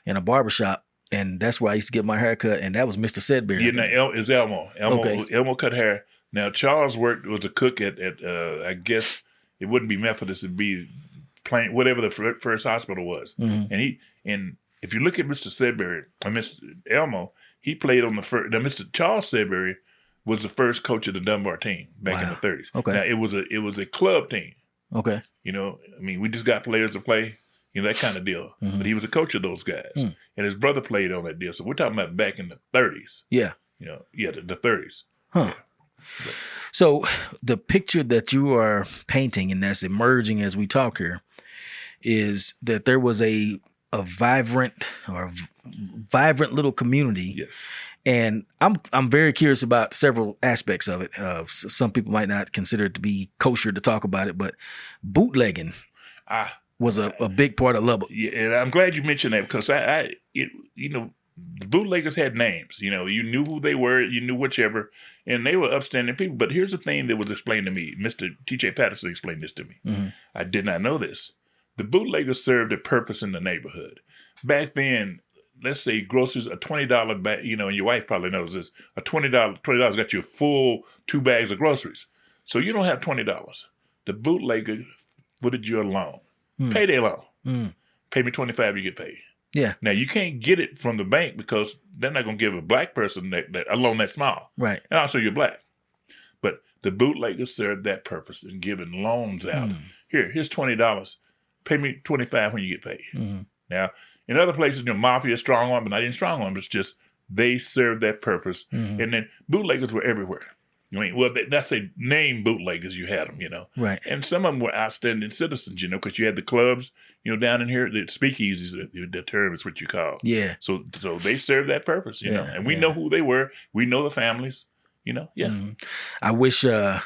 and a barbershop. And that's where I used to get my hair cut. And that was Mr. Sedbury. Yeah, now it's Elmo. Okay. Elmo cut hair. Now, Charles was a cook at I guess it wouldn't be Methodist, it'd be plain, whatever the first hospital was. And if you look at Mr. Sedbury, or Mr. Elmo, he played on the first. Now, Mr. Charles Sedbury was the first coach of the Dunbar team back in the 30s. Okay. Now, it was a club team. Okay. We just got players to play, that kind of deal. But he was a coach of those guys. And his brother played on that deal. So we're talking about back in the 30s. Yeah. The 30s. Huh. Yeah. So the picture that you are painting and that's emerging as we talk here is that there was a vibrant little community. Yes. And I'm very curious about several aspects of it. Some people might not consider it to be kosher to talk about it, but bootlegging was a big part of Lubbock. Yeah, and I'm glad you mentioned that because the bootleggers had names. You knew who they were, you knew whichever, and they were upstanding people. But here's the thing that was explained to me. Mr. T.J. Patterson explained this to me. I did not know this. The bootleggers served a purpose in the neighborhood. Back then, let's say groceries, a $20 bag, and your wife probably knows this, a $20 got you a full 2 bags of groceries. So you don't have $20. The bootlegger footed you a loan, payday loan. Pay me $25, you get paid. Yeah. Now, you can't get it from the bank because they're not going to give a black person a loan that small. Right. And also you're black. But the bootleggers served that purpose in giving loans out. Here's $20. Pay me $25 when you get paid. Now, in other places, mafia, strong arm, but not even strong arm. It's just they served that purpose. And then bootleggers were everywhere. That's a name bootleggers. You had them, Right. And some of them were outstanding citizens, because you had the clubs, down in here. The speakeasies, the term is what you call. Yeah. So they served that purpose, and we know who they were. We know the families, Yeah. I wish. I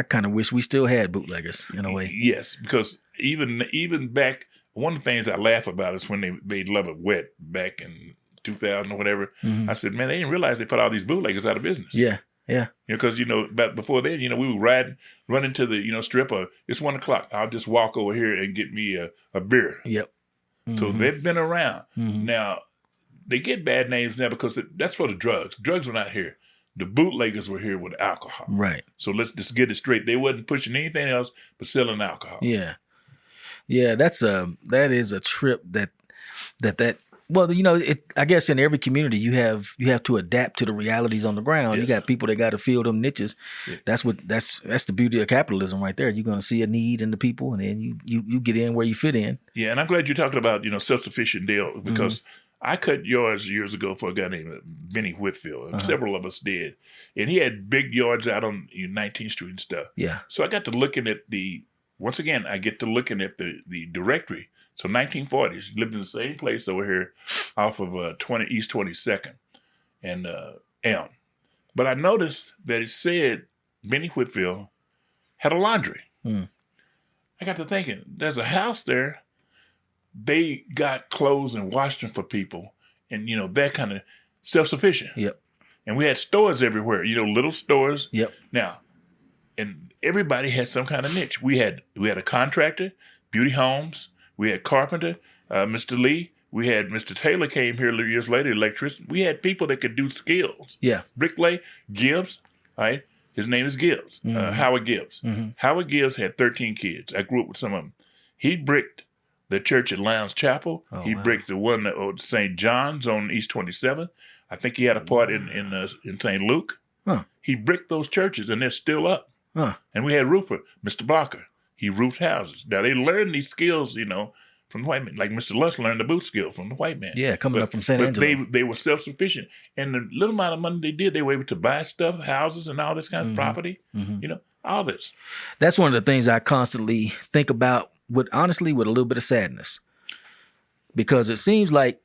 kind of wish we still had bootleggers in a way. Yes, because even back, one of the things I laugh about is when they made Lubbock wet back in 2000 or whatever. I said, man, they didn't realize they put all these bootleggers out of business. Yeah. Yeah. Because, back before then, we would run into the, strip. It's 1 o'clock. I'll just walk over here and get me a beer. Yep. So they've been around. Now, they get bad names now because that's for the drugs. Drugs were not here. The bootleggers were here with alcohol. Right. So let's just get it straight. They wasn't pushing anything else but selling alcohol. Yeah. Yeah, that is a trip that well, you know, I guess in every community you have to adapt to the realities on the ground. Yes. You got people that got to fill them niches. Yeah. That's the beauty of capitalism right there. You're going to see a need in the people, and then you get in where you fit in. Yeah, and I'm glad you're talking about, self-sufficient deal because I cut yards years ago for a guy named Benny Whitfield, and several of us did. And he had big yards out on 19th Street and stuff. Yeah. So I got to looking at once again, I get to looking at the directory. So 1940s, he lived in the same place over here off of East 22nd and Elm. But I noticed that it said Benny Whitfield had a laundry. I got to thinking, there's a house there. They got clothes and washed them for people and, that kind of self-sufficient. Yep. And we had stores everywhere, little stores. Yep. Now, and everybody had some kind of niche. We had a contractor, Beauty Homes. We had carpenter, Mr. Lee. We had Mr. Taylor came here years later, electrician. We had people that could do skills. Yeah. Bricklay, Gibbs, right? His name is Gibbs, Howard Gibbs. Howard Gibbs had 13 kids. I grew up with some of them. He bricked the church at Lowndes Chapel. He bricked the one at St. John's on East 27th. I think he had a part in St. Luke. Huh. He bricked those churches, and they're still up. Huh. And we had roofer, Mr. Blocker. He roofed houses. Now, they learned these skills, from the white man. Like Mr. Lush learned the boot skill from the white man. Yeah, coming up from San Angelo. They were self-sufficient. And the little amount of money they did, they were able to buy stuff, houses and all this kind of property, all this. That's one of the things I constantly think about with a little bit of sadness. Because it seems like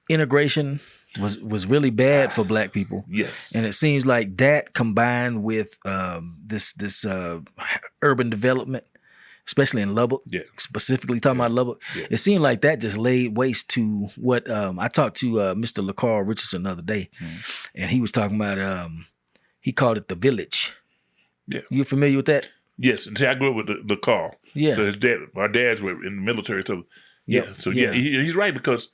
integration was really bad for Black people. Yes. And it seems like that combined with this urban development, especially in Lubbock, specifically talking about Lubbock, it seemed like that just laid waste to what I talked to Mr. LaCarl Richardson the other day, and he was talking about, he called it the village. Yeah. You familiar with that? Yes. And see, I grew up with the Carl. Yeah. So our dads were in the military. So, he's right because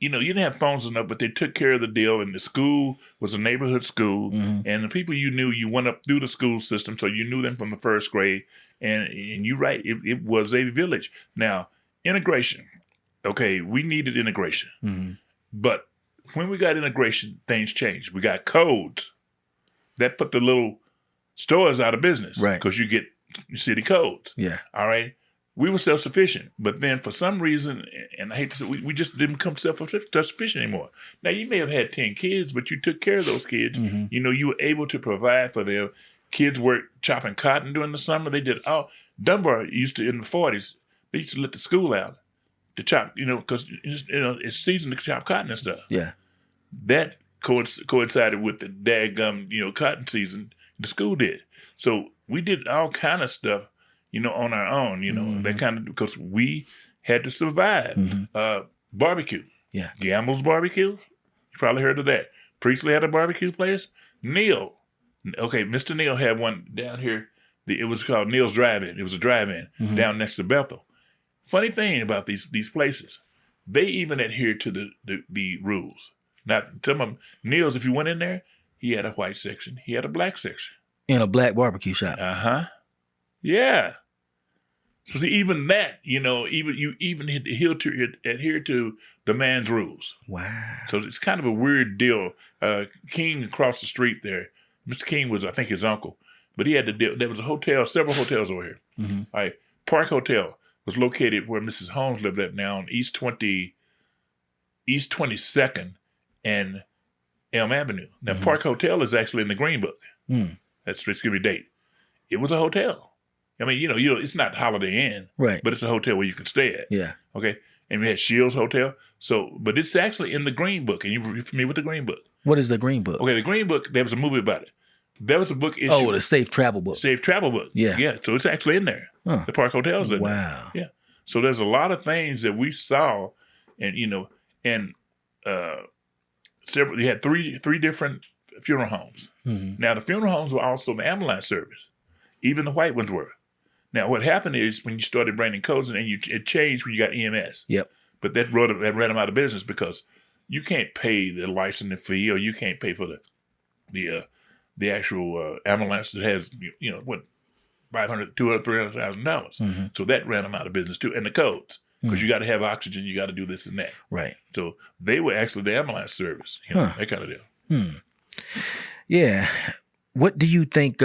you didn't have phones enough, but they took care of the deal. And the school was a neighborhood school. And the people you knew, you went up through the school system. So you knew them from the first grade. And you're right, it was a village. Now, integration. Okay, we needed integration. But when we got integration, things changed. We got codes. That put the little stores out of business. Right. Because you get city codes. Yeah. All right. We were self-sufficient, but then for some reason, and I hate to say, we just didn't become self-sufficient anymore. Now, you may have had 10 kids, but you took care of those kids. You were able to provide for them. Kids worked chopping cotton during the summer. They did Dunbar used to, in the 40s, they used to let the school out to chop, because, it's season to chop cotton and stuff. Yeah. That coincided with the daggum, cotton season the school did. So we did all kind of stuff, on our own, that kind of, because we had to survive. Barbecue. Yeah. Gamble's Barbecue. You probably heard of that. Priestley had a barbecue place. Neil. Okay, Mr. Neil had one down here. It was called Neil's Drive-In. It was a drive-in down next to Bethel. Funny thing about these places, they even adhere to the rules. Now, some of them, Neil's, if you went in there, he had a white section. He had a black section. In a black barbecue shop. Yeah. So see, even that, even adhere to the man's rules. Wow. So it's kind of a weird deal. King across the street there, Mr. King was, I think, his uncle, but he had to deal. There was a hotel, several hotels over here. All right. Park Hotel was located where Mrs. Holmes lived at now on East 22nd and Elm Avenue. Now, Park Hotel is actually in the Green Book. That's just give me a date. It was a hotel. I mean, it's not Holiday Inn, right? But it's a hotel where you can stay at. Yeah. Okay. And we had Shields Hotel. So, but it's actually in the Green Book. And you're familiar with the Green Book? What is the Green Book? Okay, the Green Book. There was a movie about it. There was a book issue. Oh, the Safe Travel Book. Safe Travel Book. Yeah. Yeah. So it's actually in there. Huh. The Park Hotel's in there. Wow. Yeah. So there's a lot of things that we saw, and several. You had three different funeral homes. Now the funeral homes were also the ambulance service. Even the white ones were. Now, what happened is when you started bringing codes in, and it changed when you got EMS. Yep. But that ran them out of business because you can't pay the licensing fee, or you can't pay for the actual ambulance that has, what, $500,000, $200,000, $300,000. So that ran them out of business too, and the codes, because you got to have oxygen, you got to do this and that. Right. So they were actually the ambulance service, that kind of deal. Yeah. What do you think?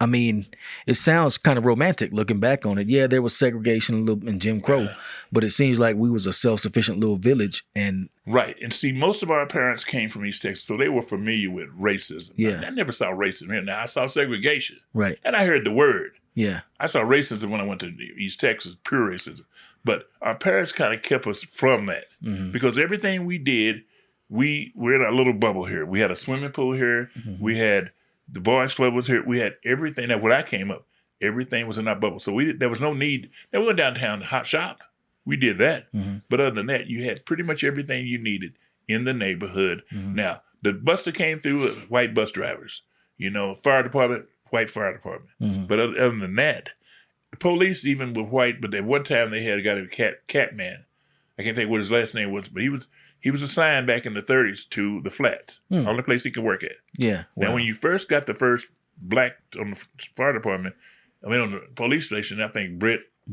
I mean, it sounds kind of romantic looking back on it. Yeah, there was segregation a little in Jim Crow, but it seems like we was a self-sufficient little village. And right. And see, most of our parents came from East Texas, so they were familiar with racism. Yeah. I never saw racism here. Now, I saw segregation. Right. And I heard the word. Yeah. I saw racism when I went to East Texas, pure racism. But our parents kind of kept us from that because everything we did, we're in our little bubble here. We had a swimming pool here. We had the boys club was here. We had everything. That when I came up, everything was in our bubble. So there was no need. Now we went downtown to hot shop. We did that. But other than that, you had pretty much everything you needed in the neighborhood. Now, the bus that came through was white bus drivers. Fire department, white fire department. But other than that, the police even were white. But at one time they had a guy named Catman. I can't think what his last name was, but he was assigned back in the 30s to the flats. Only place he could work at. Yeah. Wow. Now, when you first got the first black on the fire department, on the police station, I think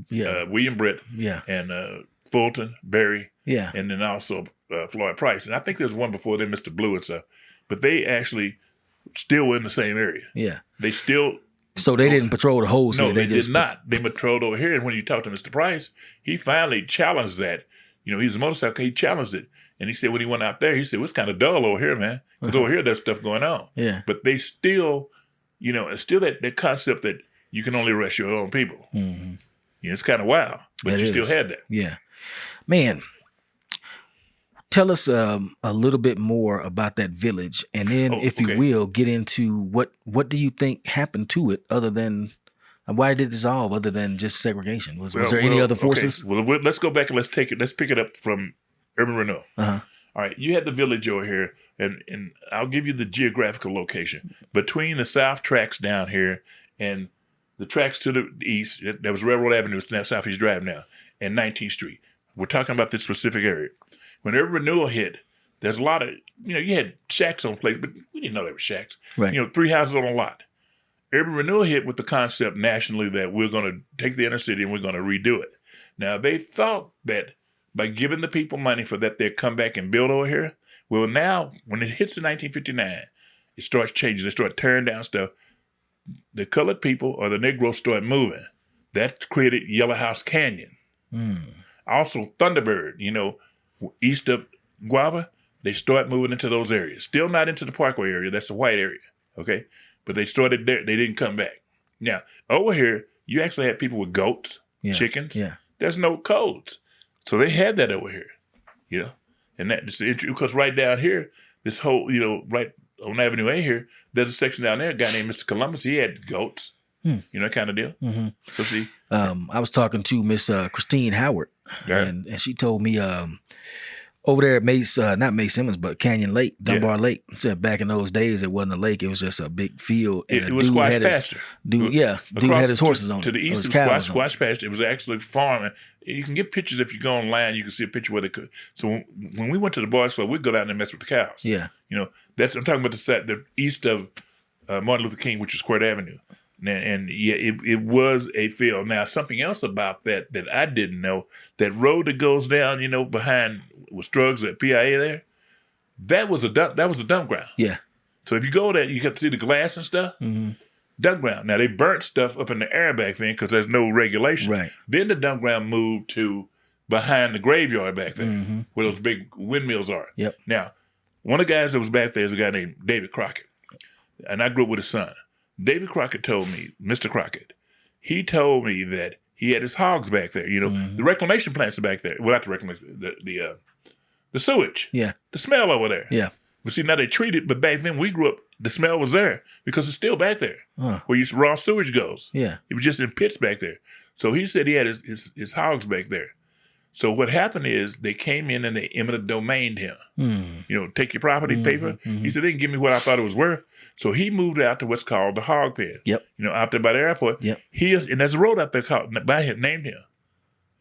William Britt, and Fulton, Berry, and then also Floyd Price. And I think there's one before then, Mr. Blue and stuff. But they actually still were in the same area. Yeah. They still... So they didn't patrol the whole city? No, they did not. They patrolled over here. And when you talk to Mr. Price, he finally challenged that. He's a motorcycle. He challenged it. And he said when he went out there, he said, well, it's kind of dull over here, man. Because over here, there's stuff going on. Yeah. But they still, it's still that concept that you can only arrest your own people. It's kind of wild. But you still had that. Yeah. Man, tell us a little bit more about that village. And then, if you will, get into what do you think happened to it other than... Why did it dissolve other than just segregation? Was there any other forces? Okay. Well, let's go back and let's pick it up from urban renewal. All right, you had the village over here, and I'll give you the geographical location. Between the south tracks down here and the tracks to the east, there was Railroad Avenue, it's now Southeast Drive now, and 19th Street. We're talking about this specific area. When urban renewal hit, there's a lot of, you had shacks on place, but we didn't know they were shacks. Right. 3 houses on a lot. Urban renewal hit with the concept nationally that we're going to take the inner city and we're going to redo it. Now, they thought that by giving the people money for that, they'd come back and build over here. Well, now, when it hits in 1959, it starts changing. They start tearing down stuff. The colored people or the Negroes start moving. That created Yellow House Canyon. Also, Thunderbird, east of Guava, they start moving into those areas. Still not into the Parkway area. That's the white area, okay? But they started there. They didn't come back. Now, over here, you actually had people with goats, chickens. Yeah. There's no codes. So they had that over here, And that's because right down here, this whole, right on Avenue A here, there's a section down there, a guy named Mr. Columbus. He had goats, that kind of deal. So see. I was talking to Miss Christine Howard, and she told me over there at not May Simmons, but Canyon Lake, Dunbar Lake. Said back in those days, it wasn't a lake; it was just a big field. And it was squash pasture. Dude had his horses on it. To the east, it was squash pasture. It was actually farming. You can get pictures if you go online. You can see a picture where they could. So when we went to the boys' club, we'd go down there and mess with the cows. Yeah, I'm talking about the east of Martin Luther King, which is Squirt Avenue. And it was a field. Now, something else about that I didn't know, that road that goes down, behind with drugs at PIA there, that was a dump ground. Yeah. So if you go there, you get to see the glass and stuff. Dump ground. Now, they burnt stuff up in the air back then because there's no regulation. Right. Then the dump ground moved to behind the graveyard back there, where those big windmills are. Yep. Now, one of the guys that was back there is a guy named David Crockett, and I grew up with his son. David Crockett told me, Mr. Crockett, he told me that he had his hogs back there. The reclamation plants are back there. Well, not the reclamation, the sewage. Yeah. The smell over there. Yeah. But see, now they treat it, but back then we grew up, the smell was there because it's still back there where raw sewage goes. Yeah. It was just in pits back there. So he said he had his hogs back there. So what happened is they came in and they eminent domained him. Take your property paper. He said, they didn't give me what I thought it was worth. So he moved out to what's called the hog pen. Yep. Out there by the airport. Yep. And there's a road out there called, by him, named him,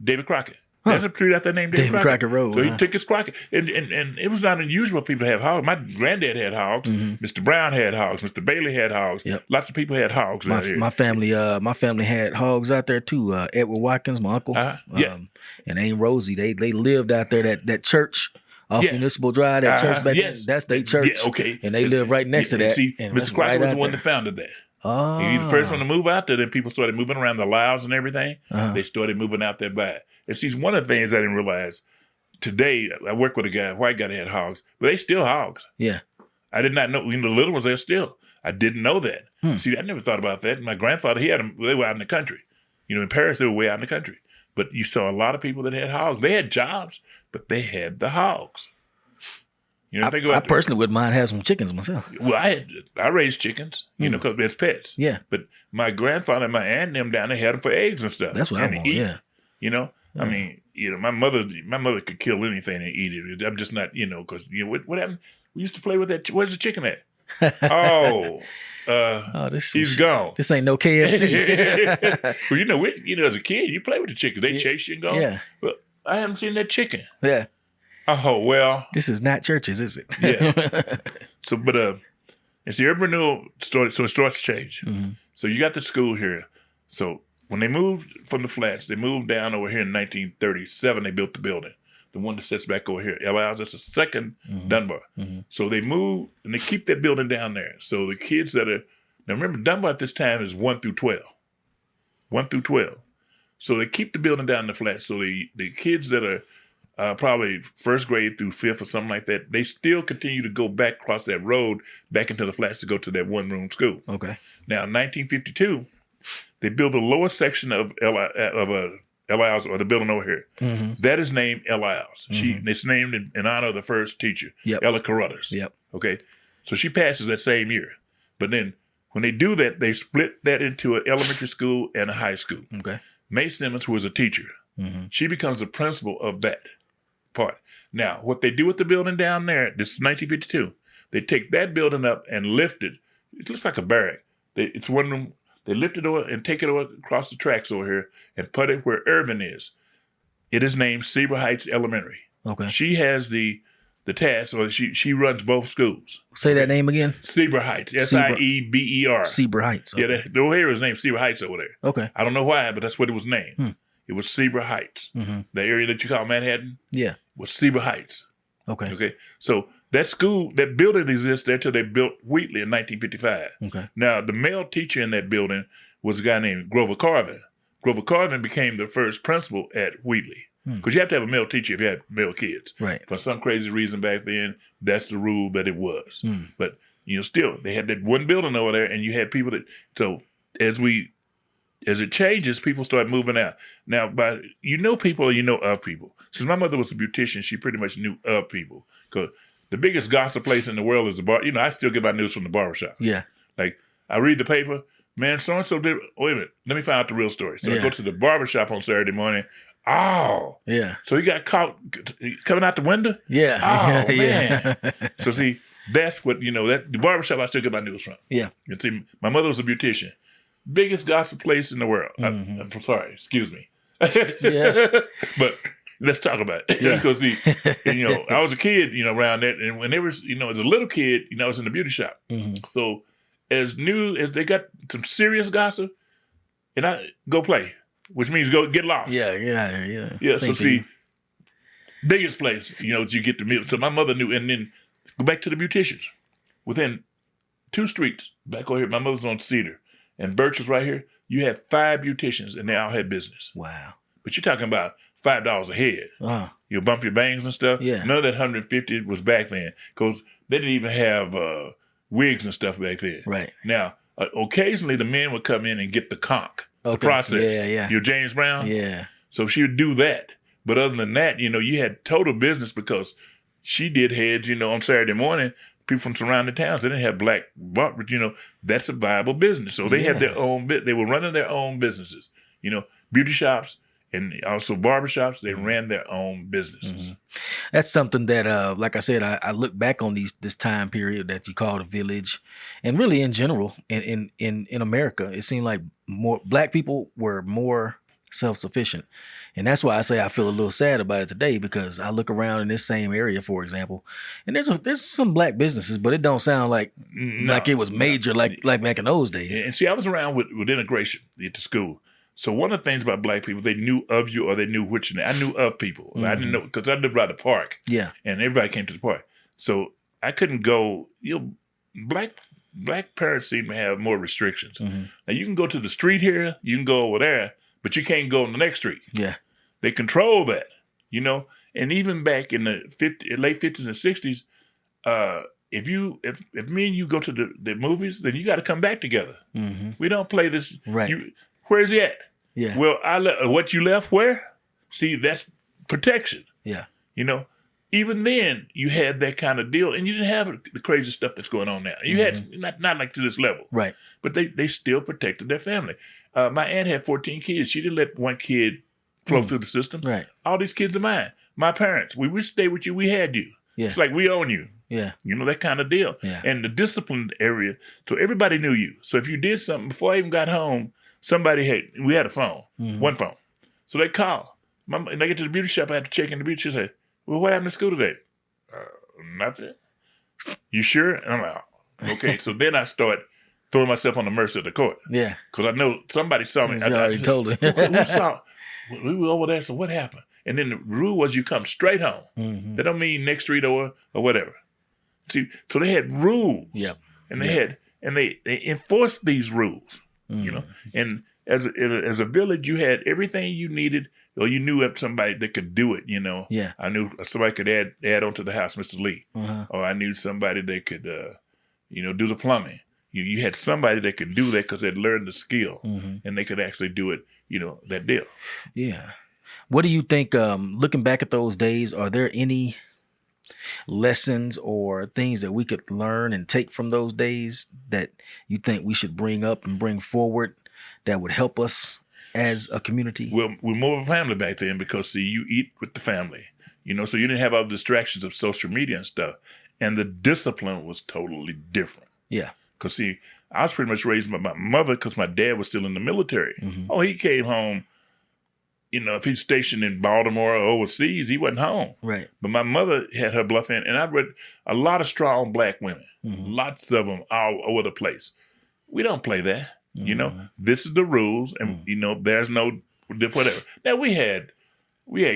David Crockett. There's a street out there named David Crockett Road. So he took his Crockett. And it was not unusual for people to have hogs. My granddad had hogs. Mr. Brown had hogs. Mr. Bailey had hogs. Yep. Lots of people had hogs out here. My family had hogs out there too. Edward Watkins, my uncle, and Aunt Rosie. They lived out there. That church off Municipal Drive. That church back then. That's their church. Yeah, okay. And they live right next to that. See, Mr. Crockett was the one that founded that. Oh. He was the first one to move out there. Then people started moving around the Laos and everything. They started moving out there by it. And see, one of the things I didn't realize, today, I work with a white guy that had hogs, but they still hogs. Yeah. I did not know. The little ones, they're still. I didn't know that. See, I never thought about that. My grandfather, he had them, they were out in the country. In Paris, they were way out in the country. But you saw a lot of people that had hogs. They had jobs, but they had the hogs. I personally wouldn't mind having some chickens myself. Well, I raised chickens, because it's pets. Yeah. But my grandfather and my aunt and them down there had them for eggs and stuff. That's what I want, yeah. I mean, my mother could kill anything and eat it. I'm just not, because, what happened? We used to play with that. Where's the chicken at? He's gone. This ain't no KFC. Well, as a kid, you play with the chicken. They chase you and go. Yeah. But I haven't seen that chicken. Yeah. Oh, well. This is not churches, is it? Yeah. So, but it's the urban renewal started, so it starts to change. So you got the school here. So when they moved from the flats, they moved down over here in 1937. They built the building, the one that sits back over here. LI's, that's the second Dunbar. So they moved and they keep that building down there. So the kids that are, now remember, Dunbar at this time is 1 through 12. 1 through 12. So they keep the building down in the flats. So the kids that are probably first grade through fifth or something like that, they still continue to go back across that road back into the flats to go to that one-room school. Okay. Now, in 1952, they built the lower section of LI's, or the building over here. That is named LI's. It's named in honor of the first teacher, Ella Carruthers. Yep. Okay. So she passes that same year. But then when they do that, they split that into an elementary school and a high school. Okay. May Simmons, who was a teacher, she becomes the principal of that part. Now, what they do with the building down there, this is 1952, they take that building up and lift it. It looks like a barrack. It's one room. They lift it over and take it over across the tracks over here and put it where Irvin is. It is named Seaver Heights Elementary. Okay. She has the task, or she runs both schools. Say that name again. Seaver Heights. Sieber. Seaver Heights. Okay. Yeah, the area is named Seaver Heights over there. Okay. I don't know why, but that's what it was named. It was Seaver Heights. The area that you call Manhattan. Yeah. Was Seaver Heights. Okay. Okay. So that school, that building exists there till they built Wheatley in 1955. Okay. Now, the male teacher in that building was a guy named Grover Carvin. Grover Carvin became the first principal at Wheatley. Because you have to have a male teacher if you had male kids. Right. For some crazy reason back then, that's the rule that it was. But, still, they had that one building over there, and you had people that, so as it changes, people start moving out. Now, people or of people. Since my mother was a beautician, she pretty much knew of people. Because the biggest gossip place in the world is the bar. I still get my news from the barbershop. Yeah. Like, I read the paper. Man, so-and-so did, wait a minute. Let me find out the real story. So I go to the barbershop on Saturday morning. Oh. Yeah. So he got caught coming out the window? Yeah. Oh, man. So see, that's what, that the barbershop I still get my news from. Yeah. You see, my mother was a beautician. Biggest gossip place in the world. I'm sorry, excuse me. Yeah. But let's talk about it. Yeah. Because I was a kid, around that, and when there was, as a little kid, I was in the beauty shop. So as they got some serious gossip, and I go play, which means go get lost. Yeah. So see, biggest place, that you get to meet. So my mother knew, and then go back to the beauticians. Within 2 streets back over here, my mother's on Cedar. And Birch is right here. You had 5 beauticians, and they all had business. Wow. But you're talking about $5 a head. You'll bump your bangs and stuff. Yeah. None of that $150 was back then, because they didn't even have wigs and stuff back then. Right. Now, occasionally the men would come in and get the conch, the process. Yeah. Your James Brown. Yeah. So she would do that. But other than that, you had total business, because she did heads, on Saturday morning. People from surrounding towns, they didn't have black barbers, that's a viable business. So they had their own they were running their own businesses, beauty shops And also barbershops, they ran their own businesses. That's something that, like I said, I look back on this time period that you call the village, and really in general in America, it seemed like more black people were more self-sufficient. And that's why I say I feel a little sad about it today, because I look around in this same area, for example, and there's some black businesses, but it don't sound like it was major like back in those days. And see, I was around with integration at the school. So one of the things about black people, they knew of you or they knew which. I knew of people. I didn't know, because I lived by the park. Yeah. And everybody came to the park. So I couldn't go. Black parents seem to have more restrictions. Now you can go to the street here, you can go over there, but you can't go on the next street. Yeah. They control that, And even back in the late 50s and 60s, if me and you go to the movies, then you got to come back together. We don't play this. Right. Where's he at? Yeah. Well, what you left where? See, that's protection. Yeah. Even then you had that kind of deal, and you didn't have the crazy stuff that's going on now. You had not like to this level. Right. But they still protected their family. My aunt had 14 kids. She didn't let one kid flow through the system. Right. All these kids are mine. My parents, we would stay with you. We had you. Yeah. It's like we own you. Yeah. That kind of deal. Yeah. And the disciplined area, so everybody knew you. So if you did something, before I even got home, we had a phone, one phone. So they call. And I get to the beauty shop, I had to check in the beauty shop. She said, well, what happened to school today? Nothing. You sure? And I'm like, okay. So then I start throwing myself on the mercy of the court. Yeah. Because I know somebody saw me. I already told her. Who saw? We were over there, so what happened? And then the rule was you come straight home. That don't mean next street or whatever. See, so they had rules. Yep. And they enforced these rules. And as a village, you had everything you needed, or you knew of somebody that could do it. Yeah. I knew somebody could add onto the house, Mr. Lee, or I knew somebody that could, do the plumbing. You had somebody that could do that because they'd learned the skill, and they could actually do it. That deal. Yeah. What do you think? Looking back at those days, are there any lessons or things that we could learn and take from those days that you think we should bring up and bring forward that would help us as a community? Well, we're more of a family back then because, see, you eat with the family, so you didn't have all the distractions of social media and stuff. And the discipline was totally different. Yeah. Because, see, I was pretty much raised by my mother because my dad was still in the military. Oh, he came home. If he's stationed in Baltimore or overseas, he wasn't home. Right. But my mother had her bluff in, and I read a lot of strong black women, lots of them all over the place. We don't play that. This is the rules, and there's no whatever. Now we had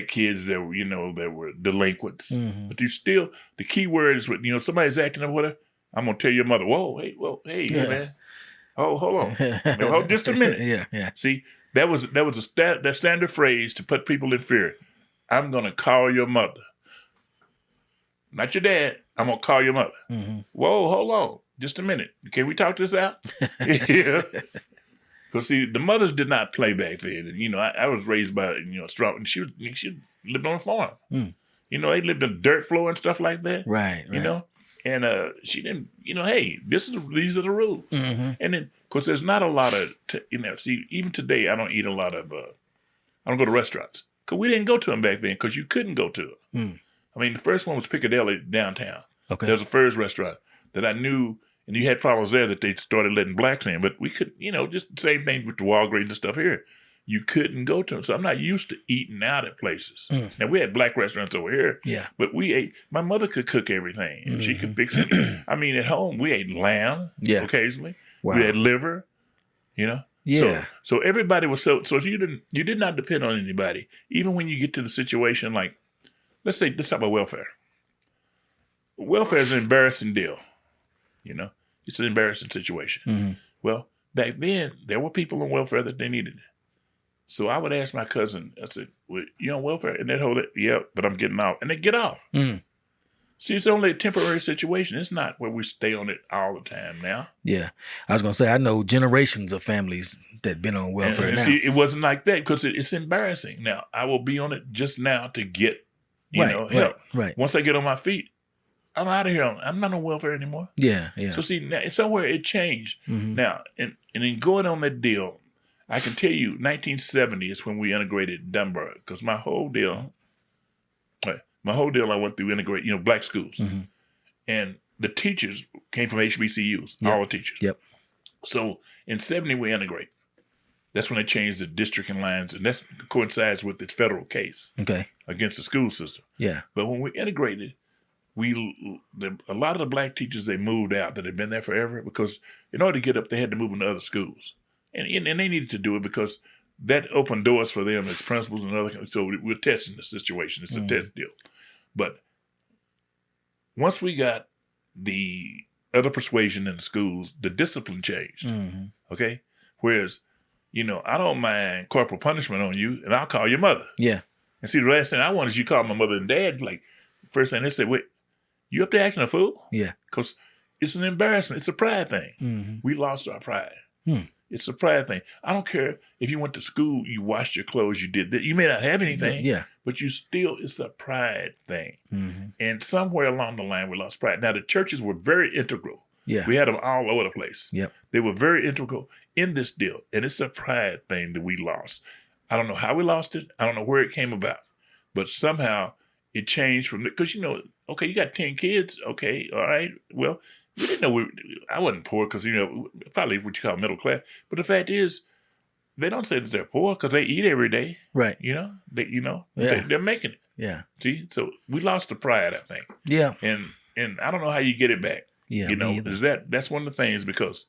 kids that were delinquents, but you still, the key word is somebody's acting up, whatever. I'm gonna tell your mother, hey, man, hold on, hold just a minute. Yeah. See, that was that standard phrase to put people in fear. I'm gonna call your mother, not your dad. I'm gonna call your mother. Whoa, hold on. Just a minute. Can we talk this out? Yeah. Because, see, the mothers did not play back then. And, I was raised by, strong. And she lived on a farm. They lived on dirt floor and stuff like that. Right. And she didn't, hey, these are the rules. And then, because there's not a lot of, see, even today, I don't eat a lot of, I don't go to restaurants. Because we didn't go to them back then because you couldn't go to them. I mean, the first one was Piccadilly downtown. Okay. There was a first restaurant that I knew. And you had problems there that they started letting blacks in. But we could, just the same thing with the Walgreens and stuff here. You couldn't go to them. So I'm not used to eating out at places. Now, we had black restaurants over here. Yeah. But we ate, my mother could cook everything. And she could fix it. I mean, at home, we ate lamb occasionally. Wow. We had liver, Yeah. So everybody was so you did not depend on anybody. Even when you get to the situation like, let's talk about welfare. Welfare is an embarrassing deal. It's an embarrassing situation. Well, back then, there were people on welfare that they needed. So I would ask my cousin, I said, well, you on welfare? And they'd hold it, yeah, but I'm getting off. And they get off. See, it's only a temporary situation. It's not where we stay on it all the time now. Yeah. I was going to say, I know generations of families that been on welfare and now. See, it wasn't like that because it's embarrassing. Now, I will be on it just now to get, help. Right. Once I get on my feet, I'm out of here. I'm not on welfare anymore. Yeah. So see, now, somewhere it changed. Now, and in going on that deal, I can tell you 1970 is when we integrated Dunbar, because my whole deal, I went through integrate, black schools. And the teachers came from HBCUs, all the teachers. Yep. So in 70, we integrate. That's when they changed the districting lines, and that coincides with the federal case against the school system. Yeah. But when we integrated, a lot of the black teachers, they moved out that had been there forever, because in order to get up, they had to move into other schools. And they needed to do it because that opened doors for them as principals and other. So we're testing the situation. It's a test deal. But once we got the other persuasion in the schools, the discipline changed. Okay? Whereas, I don't mind corporal punishment on you, and I'll call your mother. Yeah. And see, the last thing I want is you call my mother and dad. Like, first thing they say, wait, you up there acting a fool? Yeah. Because it's an embarrassment. It's a pride thing. We lost our pride. It's a pride thing. I don't care if you went to school, you washed your clothes, you did that. You may not have anything, but it's a pride thing. And somewhere along the line, we lost pride. Now, the churches were very integral. Yeah. We had them all over the place. Yep. They were very integral in this deal. And it's a pride thing that we lost. I don't know how we lost it. I don't know where it came about. But somehow it changed from, because, okay, you got 10 kids. Okay, all right. Well, we didn't know I wasn't poor because, probably what you call middle class. But the fact is, they don't say that they're poor because they eat every day. Right. They're making it. Yeah. See, so we lost the pride, I think. Yeah. And I don't know how you get it back. Yeah. That's one of the things, because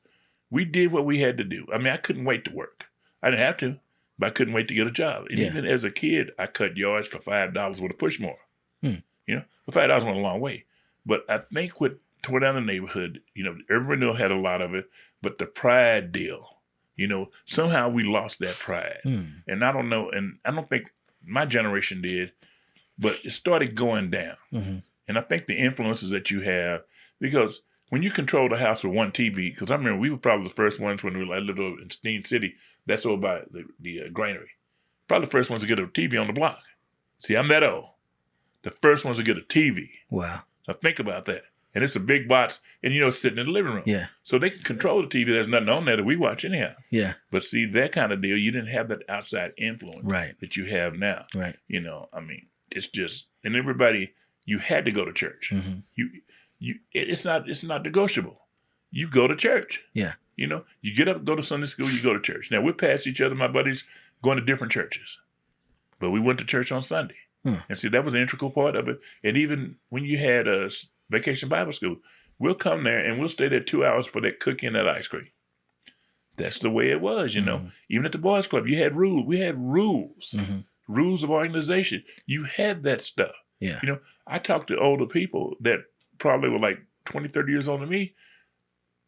we did what we had to do. I mean, I couldn't wait to work. I didn't have to, but I couldn't wait to get a job. And even as a kid, I cut yards for $5 with a push mower. The $5 went a long way. But I think toward down the neighborhood, everyone knew had a lot of it, but the pride deal, somehow we lost that pride. And I don't know, and I don't think my generation did, but it started going down. And I think the influences that you have, because when you control the house with one TV, because I remember we were probably the first ones when I lived over in Steen City, that's over by the granary. Probably the first ones to get a TV on the block. See, I'm that old. The first ones to get a TV. Wow. Now think about that. And it's a big box, and it's sitting in the living room. Yeah. So they can control the TV. There's nothing on there that we watch anyhow. Yeah. But see, that kind of deal, you didn't have that outside influence that you have now. Right. It's just, and everybody, you had to go to church. It's not negotiable. You go to church. Yeah. You get up, go to Sunday school, you go to church. Now, we're past each other, my buddies, going to different churches. But we went to church on Sunday. And see, that was an integral part of it. And even when you had a Vacation Bible School, we'll come there and we'll stay there 2 hours for that cookie and that ice cream. That's the way it was, Even at the boys' club, you had rules. We had rules, rules of organization. You had that stuff. Yeah. I talked to older people that probably were like 20, 30 years older than me.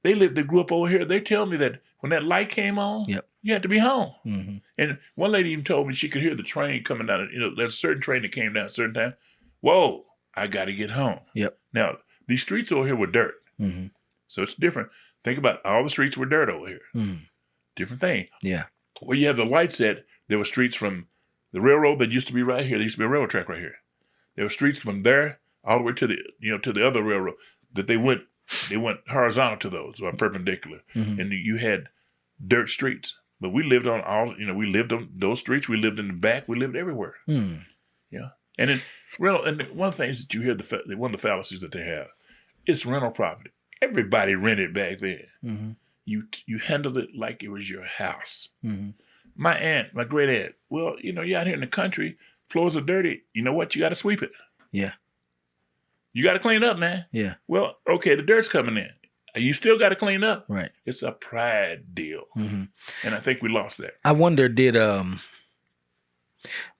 They grew up over here. They tell me that when that light came on, you had to be home. And one lady even told me she could hear the train coming down. There's a certain train that came down at a certain time. Whoa, I got to get home. Yep. Now, these streets over here were dirt. So it's different. Think about all the streets were dirt over here. Different thing. Yeah. Where you have the lights at, there were streets from the railroad that used to be right here. There used to be a railroad track right here. There were streets from there all the way to the other railroad that they went horizontal to those, or perpendicular. And you had dirt streets. But we lived on we lived on those streets. We lived in the back. We lived everywhere. Yeah. And then one of the things that you hear, one of the fallacies that they have, it's rental property. Everybody rented back then. You handled it like it was your house. My great aunt, well, you're out here in the country, floors are dirty. You know what? You got to sweep it. Yeah. You got to clean up, man. Yeah. Well, okay, the dirt's coming in. You still got to clean up. Right. It's a pride deal. And I think we lost that. I wonder, did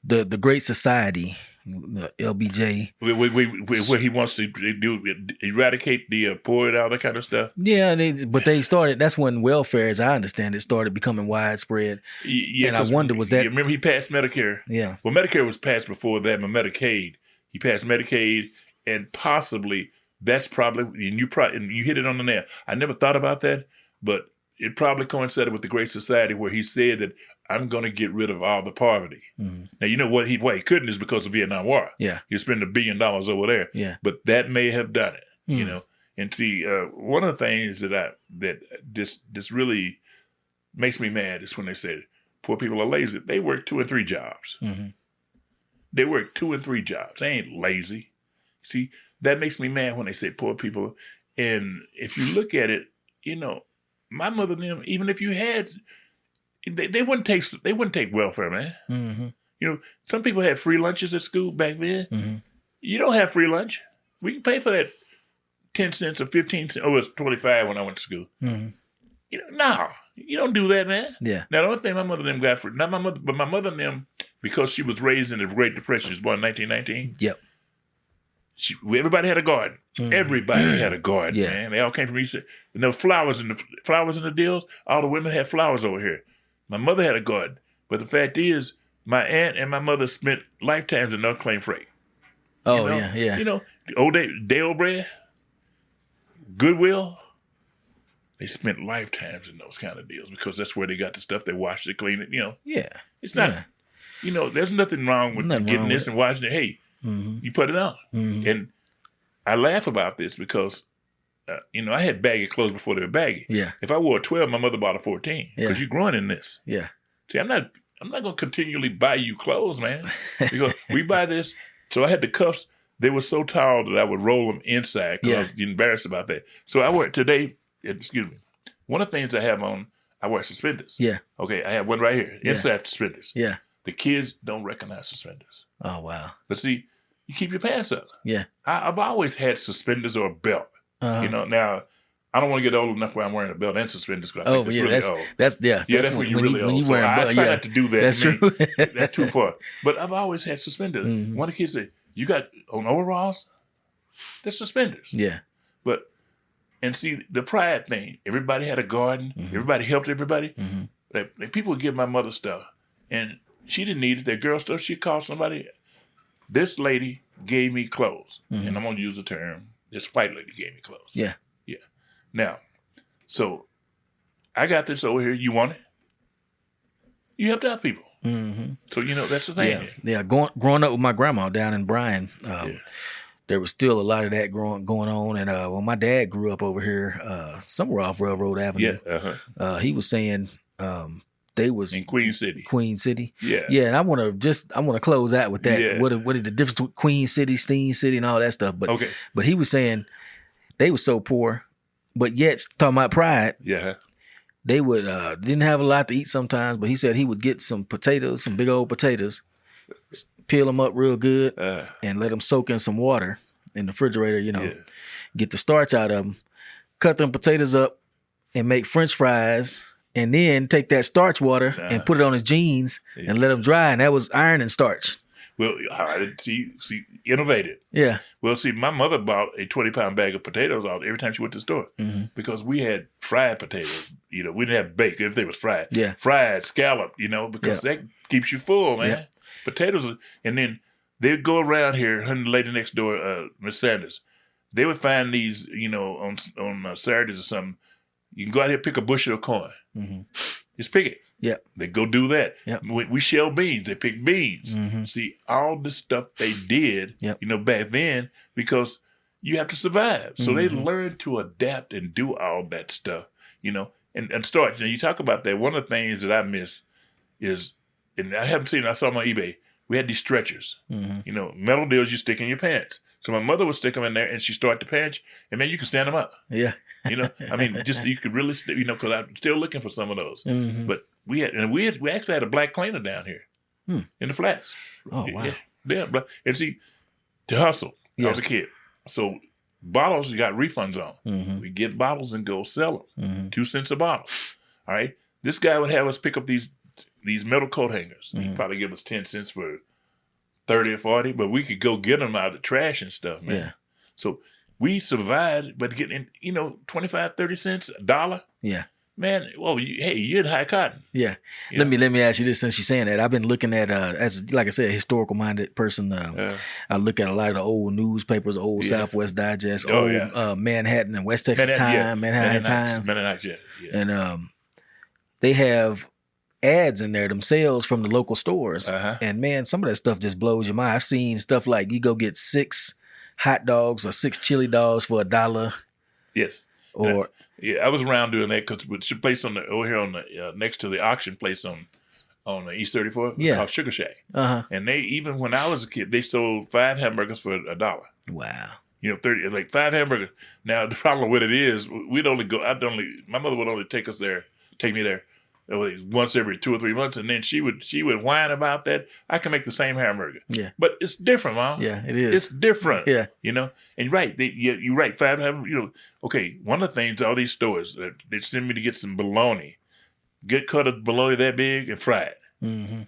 the Great Society, the LBJ, where he wants to eradicate the poor and all that kind of stuff? Yeah, but they started, that's when welfare, as I understand it, started becoming widespread. Yeah, and I wonder, was that... Remember he passed Medicare? Yeah. Well, Medicare was passed before that, but Medicaid. He passed Medicaid, and possibly... That's probably, and you hit it on the nail. I never thought about that, but it probably coincided with the Great Society where he said that I'm going to get rid of all the poverty. Now, you know why he couldn't is because of the Vietnam War. Yeah. You spend $1 billion over there. Yeah. But that may have done it, And see, one of the things that this really makes me mad is when they said, poor people are lazy. They work 2 and 3 jobs. Mm-hmm. They work 2 and 3 jobs. They ain't lazy. See, that makes me mad when they say poor people. And if you look at it, you know, my mother and them, even if you had, they wouldn't take welfare, man. Mm-hmm. You know, some people had free lunches at school back then. Mm-hmm. You don't have free lunch. We can pay for that 10 cents or 15 cents. Oh, it was 25 when I went to school. Mm-hmm. You know, no, you don't do that, man. Yeah. Now, the only thing my mother and them got for, not my mother, but my mother and them, because she was raised in the Great Depression, she was born in 1919. Yep. Everybody had a garden. Mm-hmm. Everybody had a garden, yeah. man. They all came from East. And there were flowers in the deals. All the women had flowers over here. My mother had a garden. But the fact is, my aunt and my mother spent lifetimes in unclaimed freight. Oh, you know? yeah, yeah. You know, the old Dale Bread, Goodwill, they spent lifetimes in those kind of deals because that's where they got the stuff. They washed it, cleaned it, you know. Yeah. It's not, you know, there's nothing wrong with getting this and washing it. Hey, you put it on. Mm-hmm. And I laugh about this because, you know, I had baggy clothes before they were baggy. Yeah. If I wore a 12, my mother bought a 14 because you're growing in this. Yeah. See, I'm not going to continually buy you clothes, man, because we buy this. So I had the cuffs. They were so tall that I would roll them inside because I was embarrassed about that. So I wear today, excuse me, one of the things I have on, I wear suspenders. Yeah. Okay, I have one right here, inside suspenders. Yeah. The kids don't recognize suspenders. Oh, wow. But see, you keep your pants up. Yeah. I've always had suspenders or a belt. Uh-huh. You know, now, I don't want to get old enough where I'm wearing a belt and suspenders because I think it's really old. That's when you're really old. You so wear a belt, I try not to do that. That's true. That's too far. But I've always had suspenders. Mm-hmm. One of the kids said, you got on overalls? They're suspenders. Yeah. But, and see, the pride thing, everybody had a garden. Mm-hmm. Everybody helped everybody. Mm-hmm. Like, people would give my mother stuff. And she didn't need it. That girl stuff, she called somebody. This lady gave me clothes. Mm-hmm. And I'm going to use the term, this white lady gave me clothes. Yeah. Yeah. Now, so I got this over here. You want it? You helped out people. Mm-hmm. So, you know, that's the thing. Yeah. Growing up with my grandma down in Bryan, there was still a lot of that going on. And when my dad grew up over here, somewhere off Railroad Avenue, he was saying they was in Queen City. Queen City. Yeah. Yeah. And I want to close out with that. Yeah. What is the difference between Queen City, Steen City, and all that stuff? But he was saying they were so poor, but yet talking about pride. Yeah. They would didn't have a lot to eat sometimes, but he said he would get some potatoes, some big old potatoes, peel them up real good, and let them soak in some water in the refrigerator. You know, get the starch out of them, cut them potatoes up, and make French fries, and then take that starch water and put it on his jeans and let them dry, and that was iron and starch. Well, I didn't see innovated. Yeah. Well, see, my mother bought a 20-pound bag of potatoes every time she went to the store because we had fried potatoes. You know, we didn't have baked if they was fried. Yeah. Fried, scalloped, you know, because that keeps you full, man. Yeah. Potatoes, and then they'd go around here, her lady next door, Miss Sanders, they would find these, you know, on Saturdays or something. You can go out here and pick a bushel of corn. Mm-hmm. Just pick it. Yeah. They go do that. Yep. We shell beans. They pick beans. Mm-hmm. See, all the stuff they did, you know, back then, because you have to survive. So they learned to adapt and do all that stuff, you know, and start. You know, you talk about that. One of the things that I miss is, and I haven't seen it, I saw them on eBay, we had these stretchers, you know, metal deals you stick in your pants. So my mother would stick them in there and she started to pinch, and man, you can stand them up. Yeah. You know, I mean, just, you could really, you know, because I'm still looking for some of those. Mm-hmm. But we actually had a black cleaner down here in the flats. Oh, wow. Yeah. And see, to hustle, I was a kid. So bottles, you got refunds on. Mm-hmm. We get bottles and go sell them. 2 cents a bottle. All right. This guy would have us pick up these metal coat hangers. He'd probably give us 10 cents for 30 or 40, but we could go get them out of the trash and stuff, man. Yeah. So we survived, but getting, you know, 25, 30 cents, $1. Yeah. Man, well, you had high cotton. Yeah. Let me ask you this, since you're saying that. I've been looking at, as like I said, a historical minded person. I look at a lot of the old newspapers, old Southwest Digest, Manhattan and West Texas Manhattan Times. Yeah. And they have ads in there themselves from the local stores. And man, some of that stuff just blows your mind. I've seen stuff like you go get 6 hot dogs or 6 chili dogs for $1. Yes. Or I was around doing that because the place over here on the next to the auction place on on the East 34, Yeah. called Sugar Shack. Uh-huh. And they, even when I was a kid, they sold 5 hamburgers for $1. Wow. 5 hamburgers. Now, the problem with it is, my mother would only take me there once every 2 or 3 months, and then she would whine about that. I can make the same hamburger. Yeah. But it's different, Mom. Yeah, it is. It's different. Yeah. And you're right. You're right. 5 hamburgers, okay, one of the things, all these stores, they send me to get some bologna. Get cut of bologna that big and fry it. Mm-hmm.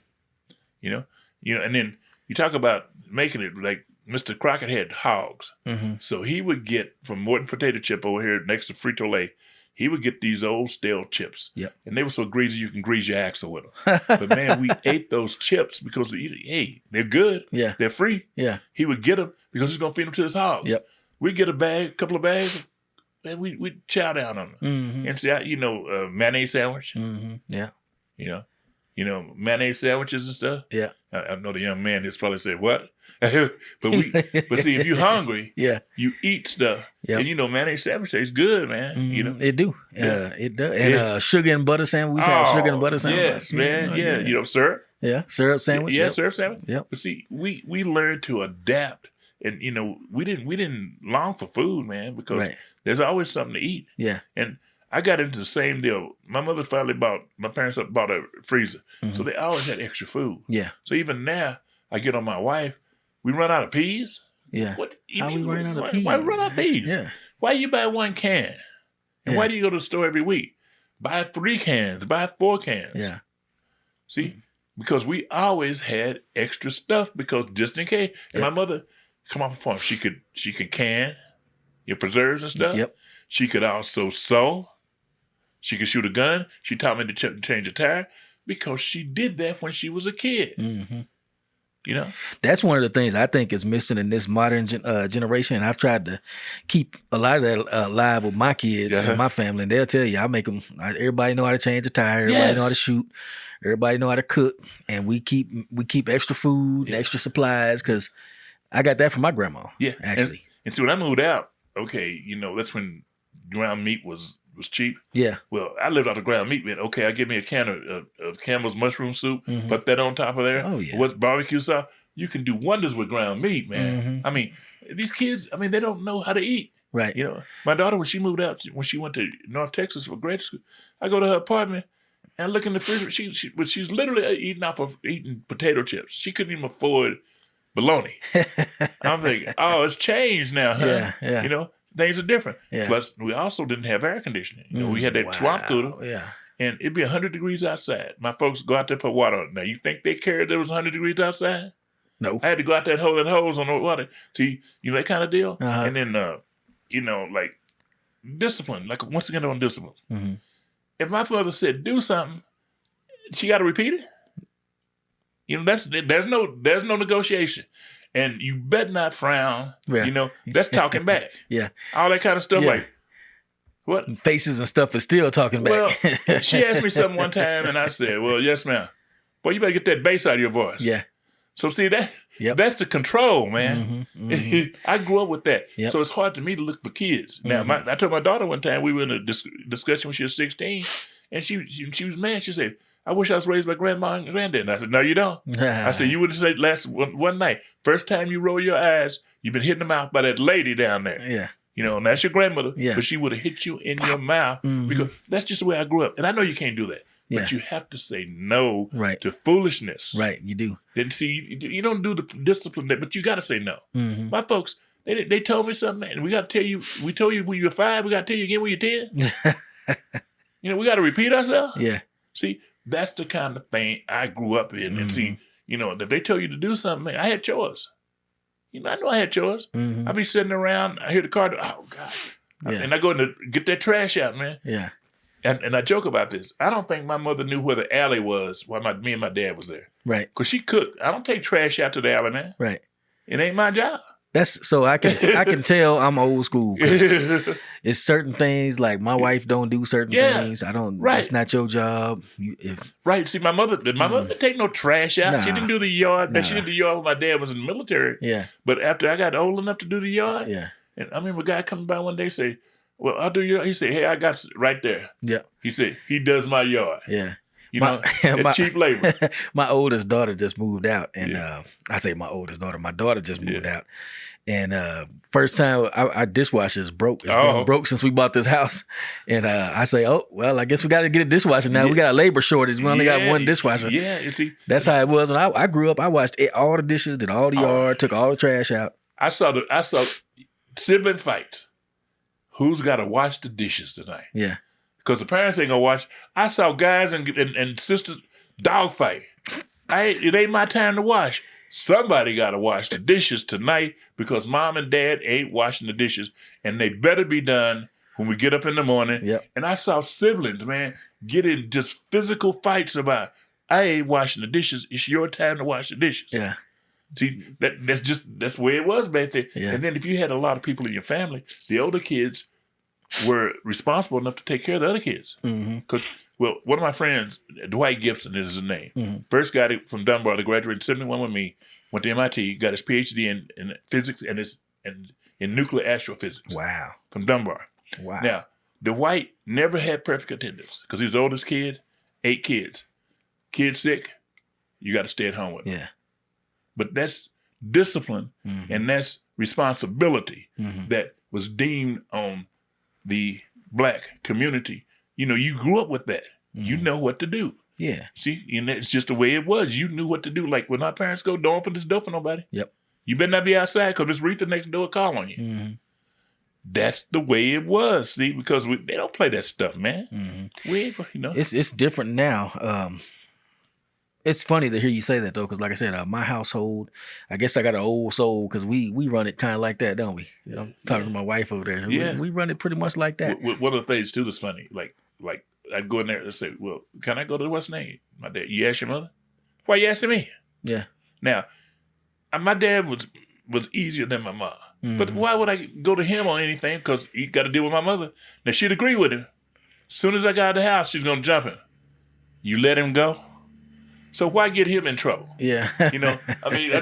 And then you talk about making it like Mr. Crockett had hogs. Mm-hmm. So he would get from Morton Potato Chip over here next to Frito-Lay, he would get these old stale chips. Yep. And they were so greasy you can grease your axle with them. But man, we ate those chips because, hey, they're good. Yeah. They're free. Yeah. He would get them because he's going to feed them to his hogs. Yep. We'd get a couple of bags, and we'd chow down on them. Mm-hmm. And see, mayonnaise sandwich. Mm-hmm. Yeah. Mayonnaise sandwiches and stuff. Yeah. I know the young man has probably said, what? but see, if you're hungry, Yeah. you eat stuff. Yep. And mayonnaise sandwich tastes good, man. Mm-hmm. It do. Yeah. It does. And sugar and butter sandwich. We used to have sugar and butter sandwich. Yes, man. Yeah. Syrup. Yeah. Syrup sandwich. Yeah, Yep. syrup sandwich. Yep. But see, we learned to adapt, and we didn't long for food, man, because Right. there's always something to eat. Yeah. And I got into the same deal. My parents bought a freezer, so they always had extra food. Yeah. So even now, I get on my wife. We run out of peas. Yeah. What? How we run out of peas? Why run out of peas? Yeah. Why you buy 1 can? And Yeah. why do you go to the store every week? Buy 3 cans. Buy 4 cans. Yeah. See, because we always had extra stuff because just in case. And my mother, come off the farm, she could can your preserves and stuff. Yep. She could also sew. She could shoot a gun. She taught me to change a tire because she did that when she was a kid. Mm-hmm. That's one of the things I think is missing in this modern generation. And I've tried to keep a lot of that alive with my kids and my family. And they'll tell you, I make them, everybody know how to change a tire. Everybody know how to shoot. Everybody know how to cook. And we keep extra food and extra supplies because I got that from my grandma. Yeah. Actually. And so when I moved out, okay, that's when ground meat was cheap. Yeah. Well, I lived off the ground meat, man. Okay, I give me a can of Campbell's mushroom soup, put that on top of there. Oh, yeah. With barbecue sauce, you can do wonders with ground meat, man. I mean, these kids, they don't know how to eat. Right. My daughter, when she moved out, when she went to North Texas for grade school, I go to her apartment and I look in the fridge. She's literally eating potato chips. She couldn't even afford bologna. I'm thinking, oh, it's changed now, huh? Yeah. Things are different. Yeah. Plus, we also didn't have air conditioning. We had that swamp cooler. Yeah. And it'd be 100 degrees outside. My folks go out there and put water on it. Now, you think they cared that it was 100 degrees outside? No. I had to go out there and hold that hose on the water. See, that kind of deal. Uh-huh. And then, like discipline. Like, once again, on discipline. Mm-hmm. If my mother said do something, she got to repeat it. There's no negotiation. And you better not frown. Yeah. That's talking back. Yeah. All that kind of stuff. Yeah. Like, what? Faces and stuff is still talking back. Well, she asked me something one time, and I said, well, yes, ma'am. Boy, you better get that bass out of your voice. Yeah. So see, that's the control, man. I grew up with that. Yep. So it's hard to me to look for kids. Now, I told my daughter one time, we were in a discussion when she was 16, and she was mad. She said, I wish I was raised by grandma and granddad. And I said, no, you don't. I said, you would have said last one night, first time you roll your eyes, you've been hit in the mouth by that lady down there. Yeah. And that's your grandmother, Yeah. but she would have hit you in your mouth because that's just the way I grew up. And I know you can't do that, but you have to say no to foolishness. Right, you do. Then see, you don't do the discipline, but you got to say no. My folks, they told me something, and we got to tell you, we told you when you were 5, we got to tell you again when you're 10. We got to repeat ourselves. Yeah. See, that's the kind of thing I grew up in. And see, if they tell you to do something, I had chores. I know I had chores. I'd be sitting around, I hear the car, oh, God. Yeah. And I go in to get that trash out, man. Yeah. And I joke about this. I don't think my mother knew where the alley was while me and my dad was there. Right. Because she cooked. I don't take trash out to the alley, man. Right. It ain't my job. That's so I can tell I'm old school. It's certain things like my wife don't do certain things. I don't. Right. That's not your job. Right. See, my mother didn't take no trash out. Nah. She didn't do the yard. She did the yard when my dad was in the military. Yeah. But after I got old enough to do the yard, Yeah. and I remember a guy coming by one day say, "Well, I'll do your." He said, "Hey, I got right there." Yeah. He said he does my yard. Yeah. cheap labor. My oldest daughter just moved out, and I say my oldest daughter. My daughter just moved out, and first time our dishwasher is broke. It's been broke since we bought this house, and I say, oh well, I guess we got to get a dishwasher now. We got a labor shortage. We only got one dishwasher. Yeah, you see, that's how it was when I grew up. I washed all the dishes, did all the yard, took all the trash out. I saw sibling fights. Who's got to wash the dishes tonight? Yeah. Because the parents ain't gonna watch. I saw guys and sisters dog fight. It ain't my time to wash. Somebody got to wash the dishes tonight because mom and dad ain't washing the dishes, and they better be done when we get up in the morning. Yep. And I saw siblings, man, get in just physical fights about, I ain't washing the dishes. It's your time to wash the dishes. Yeah. See, that's the way it was back then. Yeah. And then if you had a lot of people in your family, the older kids were responsible enough to take care of the other kids. Because, one of my friends, Dwight Gibson is his name. First guy from Dunbar to graduate in 71 with me, went to MIT, got his PhD in physics and in nuclear astrophysics. Wow. From Dunbar. Wow. Now, Dwight never had perfect attendance because he was the oldest kid, 8 kids. Kid sick, you got to stay at home with him. Yeah. But that's discipline and that's responsibility that was deemed on the black community. You grew up with that. You know what to do. Yeah. See, and it's just the way it was. You knew what to do. Like when our parents go, don't open this door for nobody. Yep. You better not be outside because Miss Rita next door call on you. That's the way it was. See, because they don't play that stuff, man. It's different now. It's funny to hear you say that though, because like I said, my household, I guess I got an old soul because we run it kind of like that, don't we? I'm talking to my wife over there. Yeah. We run it pretty much like that. One of the things too that's funny, like I'd go in there and say, well, can I go to what's name? My dad, you ask your mother? Why you asking me? Yeah. Now, my dad was easier than my mom. But why would I go to him on anything? Because he got to deal with my mother. Now, she'd agree with him. As soon as I got out of the house, she's going to jump him. You let him go? So why get him in trouble? Yeah. I mean,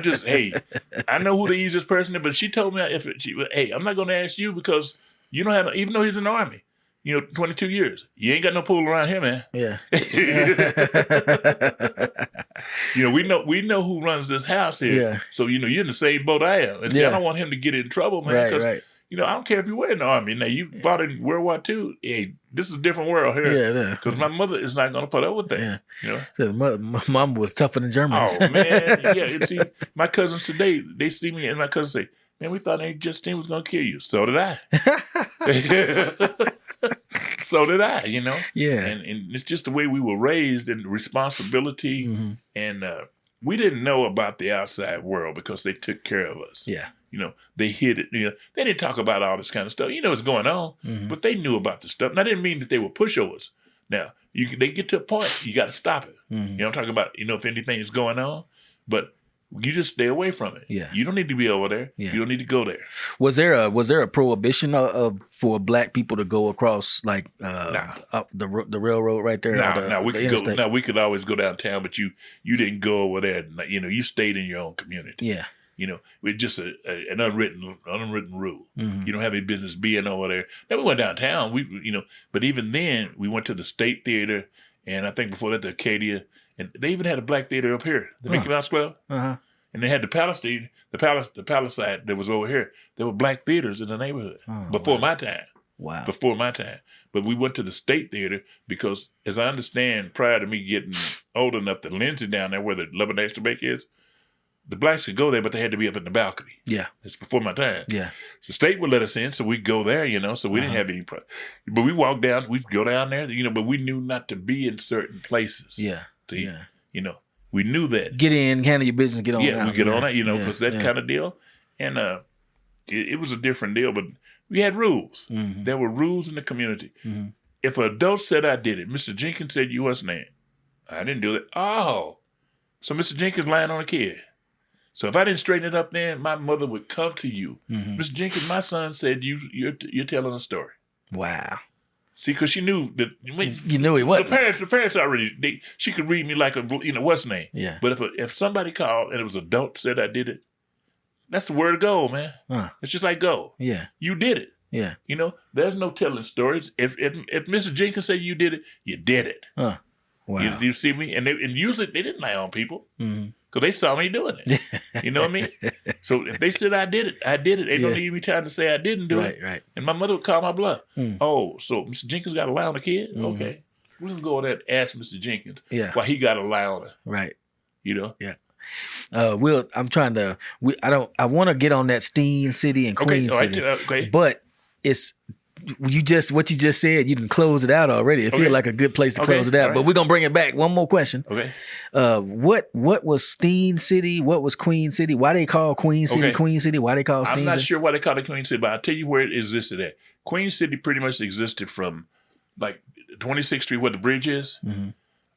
I know who the easiest person is, but she told me, I'm not going to ask you because you don't have, even though he's in the Army, 22 years, you ain't got no pool around here, man. Yeah. We know who runs this house here. Yeah. So, you're in the same boat I am. And see, I don't want him to get in trouble, man. Right. I don't care if you were in the Army. Now, you fought in World War II. Hey, this is a different world here. Yeah. Because my mother is not going to put up with that. Yeah. So my mom was tougher than Germans. Oh, man. Yeah. And see, my cousins today, they see me and my cousins say, man, we thought Aunt Justine was going to kill you. So did I. So did I, Yeah. And it's just the way we were raised and responsibility. And we didn't know about the outside world because they took care of us. Yeah. They hid it. They didn't talk about all this kind of stuff. What's going on, but they knew about the stuff. And I didn't mean that they were pushovers. Now, they get to a point, you got to stop it. I'm talking about, if anything is going on, but you just stay away from it. Yeah. You don't need to be over there. Yeah. You don't need to go there. Was there a prohibition for black people to go across up the railroad right there? We could always go downtown, but you didn't go over there. You stayed in your own community. Yeah. With just an unwritten rule. You don't have any business being over there. Then we went downtown. But even then we went to the State Theater, and I think before that the Acadia, and they even had a black theater up here, the Mickey Mouse Club. And they had the Palestine, the Palisade that was over here. There were black theaters in the neighborhood before my time. Wow. Before my time. But we went to the State Theater because, as I understand, prior to me getting old enough, the Lindsay down there where the Lebanon East LBK is, the blacks could go there, but they had to be up in the balcony. Yeah. It's before my time. Yeah. The state would let us in, so we'd go there, so we didn't have any problem. But we walked down, we'd go down there, but we knew not to be in certain places. Yeah. See? Yeah. We knew that. Get in, handle your business, get on out. Yeah, we get on that, because that kind of deal. And it was a different deal, but we had rules. There were rules in the community. If an adult said I did it, Mr. Jenkins said you was name. I didn't do it. Oh. So Mr. Jenkins lying on a kid. So if I didn't straighten it up then, my mother would come to you. Mr. Jenkins, my son said you're telling a story. Wow. See, because she knew that. You knew he wasn't. The parents already, she could read me like what's name. Yeah. But if somebody called and it was an adult said I did it, that's the word go, man. It's just like go. Yeah. You did it. Yeah. There's no telling stories. If Mr. Jenkins said you did it, you did it. Wow. You see me? And usually they didn't lie on people because they saw me doing it. You know what I mean? So if they said I did it, I did it. They don't need me trying to say I didn't do it. Right. And my mother would call my bluff. Oh, so Mr. Jenkins got a lie on the kid? Okay. We're going to go over there and ask Mr. Jenkins why he got a lie on her. Right. You know? Yeah. Will, I'm trying to. I want to get on that Steen City and Queen City, but it's what you just said. You didn't close it out already. It feels like a good place to close it out. Right. But we're gonna bring it back. One more question. Okay. What was Steen City? What was Queen City? Why they call Queen City Queen City? Why they call Steen City? I'm not sure why they call it Queen City, but I'll tell you where it existed at. Queen City pretty much existed from like 26th Street, where the bridge is,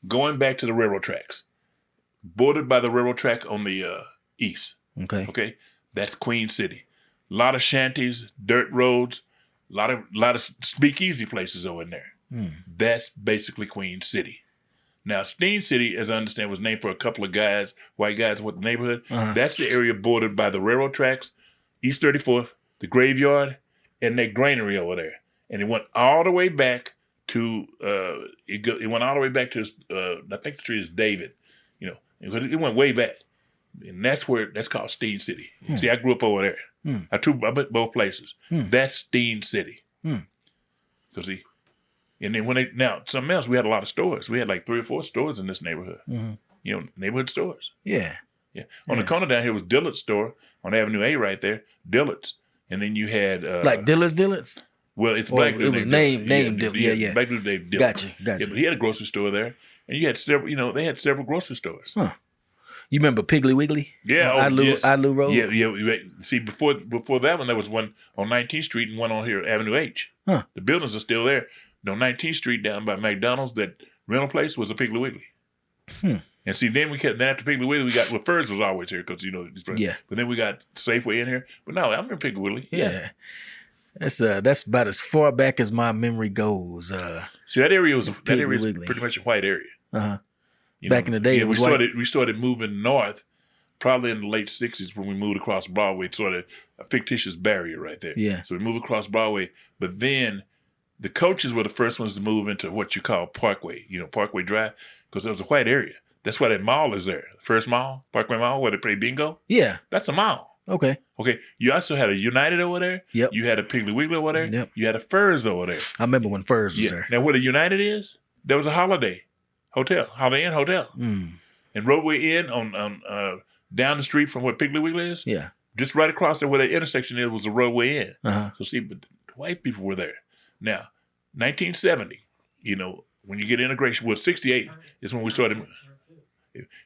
going back to the railroad tracks. Bordered by the railroad track on the east. Okay. That's Queen City. A lot of shanties, dirt roads, a lot of speakeasy places over in there. That's basically Queen City. Now, Steen City, as I understand, was named for a couple of guys, white guys with the neighborhood. That's the area bordered by the railroad tracks, East 34th, the graveyard, and that granary over there. And it went all the way back to it went all the way back to I think the street is David. You know, it went way back, and that's called Steen City. See, I grew up over there. I been both places. That's Steen City. So see, and then something else, we had a lot of stores. We had like 3 or 4 stores in this neighborhood. You know, neighborhood stores. Yeah. On the corner down here was Dillard's store on Avenue A right there, Dillard's, and then you had like Dillard's. Well, it's black. It was named Dillard's. Yeah. Black dude named Gotcha. Dillard's. Yeah, but he had a grocery store there. And you had several, they had several grocery stores. Huh. You remember Piggly Wiggly? Yeah. Idlew Road? Yeah. See, before that one, there was one on 19th Street and one on here, Avenue H. Huh. The buildings are still there. On 19th Street down by McDonald's, that rental place was a Piggly Wiggly. And see, then after Piggly Wiggly, we got, Furs was always here because, yeah. But then we got Safeway in here. But no, I remember Piggly Wiggly. Yeah. That's about as far back as my memory goes. See, that area was pretty much a white area. Back in the day, we started moving north, probably in the late '60s when we moved across Broadway. Sort of a fictitious barrier right there. Yeah. So we moved across Broadway, but then the coaches were the first ones to move into what you call Parkway. Parkway Drive, because it was a white area. That's why that mall is there. First Mall, Parkway Mall, where they play bingo. Yeah. That's a mall. Okay. You also had a United over there. Yep. You had a Piggly Wiggly over there. Yep. You had a Furs over there. I remember when Furs was there. Now, where the United is, there was a Holiday Inn Hotel. And Roadway Inn on down the street from where Piggly Wiggly is. Yeah. Just right across there where the intersection is was a Roadway Inn. So see, but white people were there. Now, 1970, when you get integration, 68 is when we started,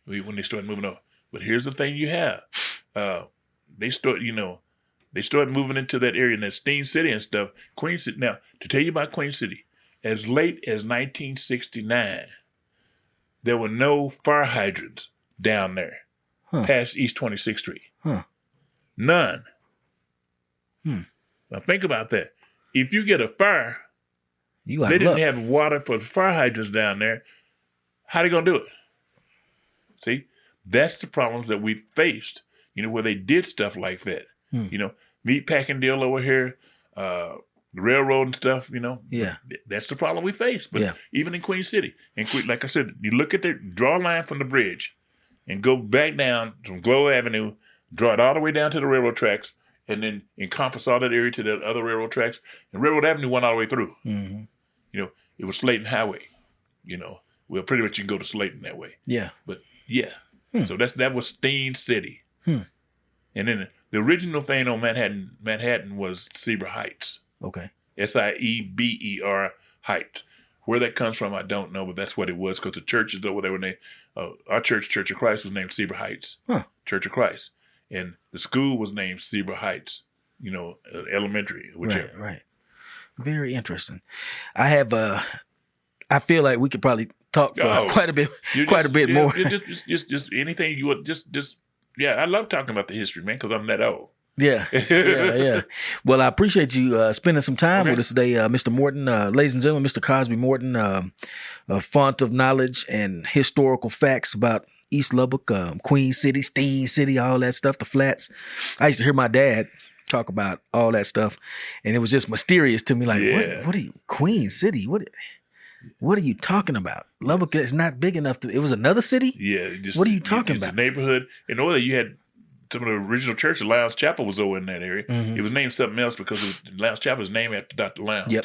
when they started moving over. But here's the thing you have. They started moving into that area in that Steen City and stuff. Queen City. Now, to tell you about Queen City, as late as 1969, there were no fire hydrants down there past East 26th Street. None. Now think about that. If you get a fire, they didn't have water for the fire hydrants down there. How they gonna do it? See, that's the problems that we faced. Where they did stuff like that. Meat packing deal over here, the railroad and stuff, Yeah. That's the problem we face. But even in Queen City, like I said, you look at draw a line from the bridge and go back down from Glow Avenue, draw it all the way down to the railroad tracks, and then encompass all that area to the other railroad tracks. And Railroad Avenue went all the way through. It was Slayton Highway. Well, pretty much you can go to Slayton that way. Yeah. But yeah. So that was Steen City. And then the original thing on Manhattan was Sieber Heights. Okay. Sieber Heights. Where that comes from, I don't know, but that's what it was because the churches over there were named, our church, Church of Christ, was named Sieber Heights. Church of Christ. And the school was named Sieber Heights, elementary, whichever. Right. Very interesting. I feel like we could probably talk for quite a bit more. Just anything you would just. Yeah, I love talking about the history, man, because I'm that old. Yeah. Well, I appreciate you spending some time with us today, Mr. Morton. Ladies and gentlemen, Mr. Cosby Morton, a font of knowledge and historical facts about East Lubbock, Queen City, Steen City, all that stuff, the flats. I used to hear my dad talk about all that stuff, and it was just mysterious to me. Like, what are you, Queen City? What? What are you talking about? Lubbock is not big enough to. It was another city. Yeah. What are you talking it's about? a neighborhood. In order, you had some of the original churches. Lowndes Chapel was over in that area. Mm-hmm. It was named something else because Lowndes Chapel is named after Dr. Lowndes. Yep.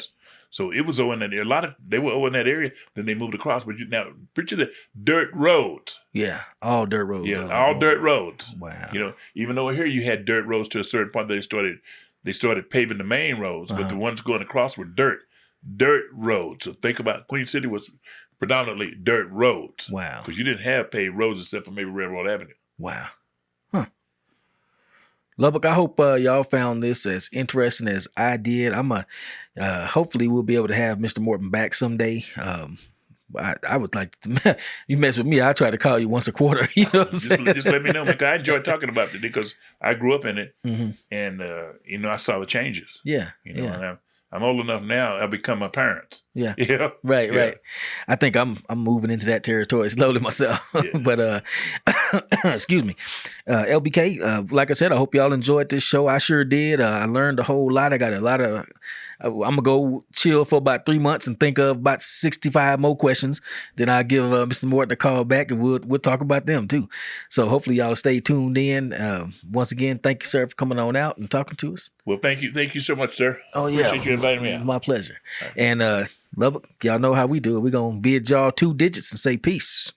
So it was over in that area. They were over in that area. Then they moved across. But now picture the dirt roads. Yeah, all dirt roads. Yeah, all dirt roads. Wow. You know, even over here you had dirt roads to a certain point. They started paving the main roads, but the ones going across were dirt roads. So think about Queen City was predominantly dirt roads. Wow. Because you didn't have paved roads except for maybe Railroad Avenue. Wow. Huh. Lubbock, I hope y'all found this as interesting as I did. Hopefully we'll be able to have Mr. Morton back someday. I would like to, you mess with me, I try to call you once a quarter. You know what I'm saying? Just let me know, because I enjoy talking about it because I grew up in it, and I saw the changes. Yeah, and I'm old enough now. I've become my parents. Yeah, yeah, right. I think I'm moving into that territory slowly myself. Yeah. But excuse me, LBK. Like I said, I hope y'all enjoyed this show. I sure did. I learned a whole lot. I got a lot of. I'm gonna go chill for about 3 months and think of about 65 more questions. Then I'll give Mr. Morton a call back and we'll talk about them too. So hopefully y'all stay tuned in. Once again, thank you, sir, for coming on out and talking to us. Well, thank you so much, sir. Oh yeah, appreciate you inviting me out. My pleasure. Right. And Lubbock, y'all know how we do it. We're gonna bid y'all 2 digits and say peace.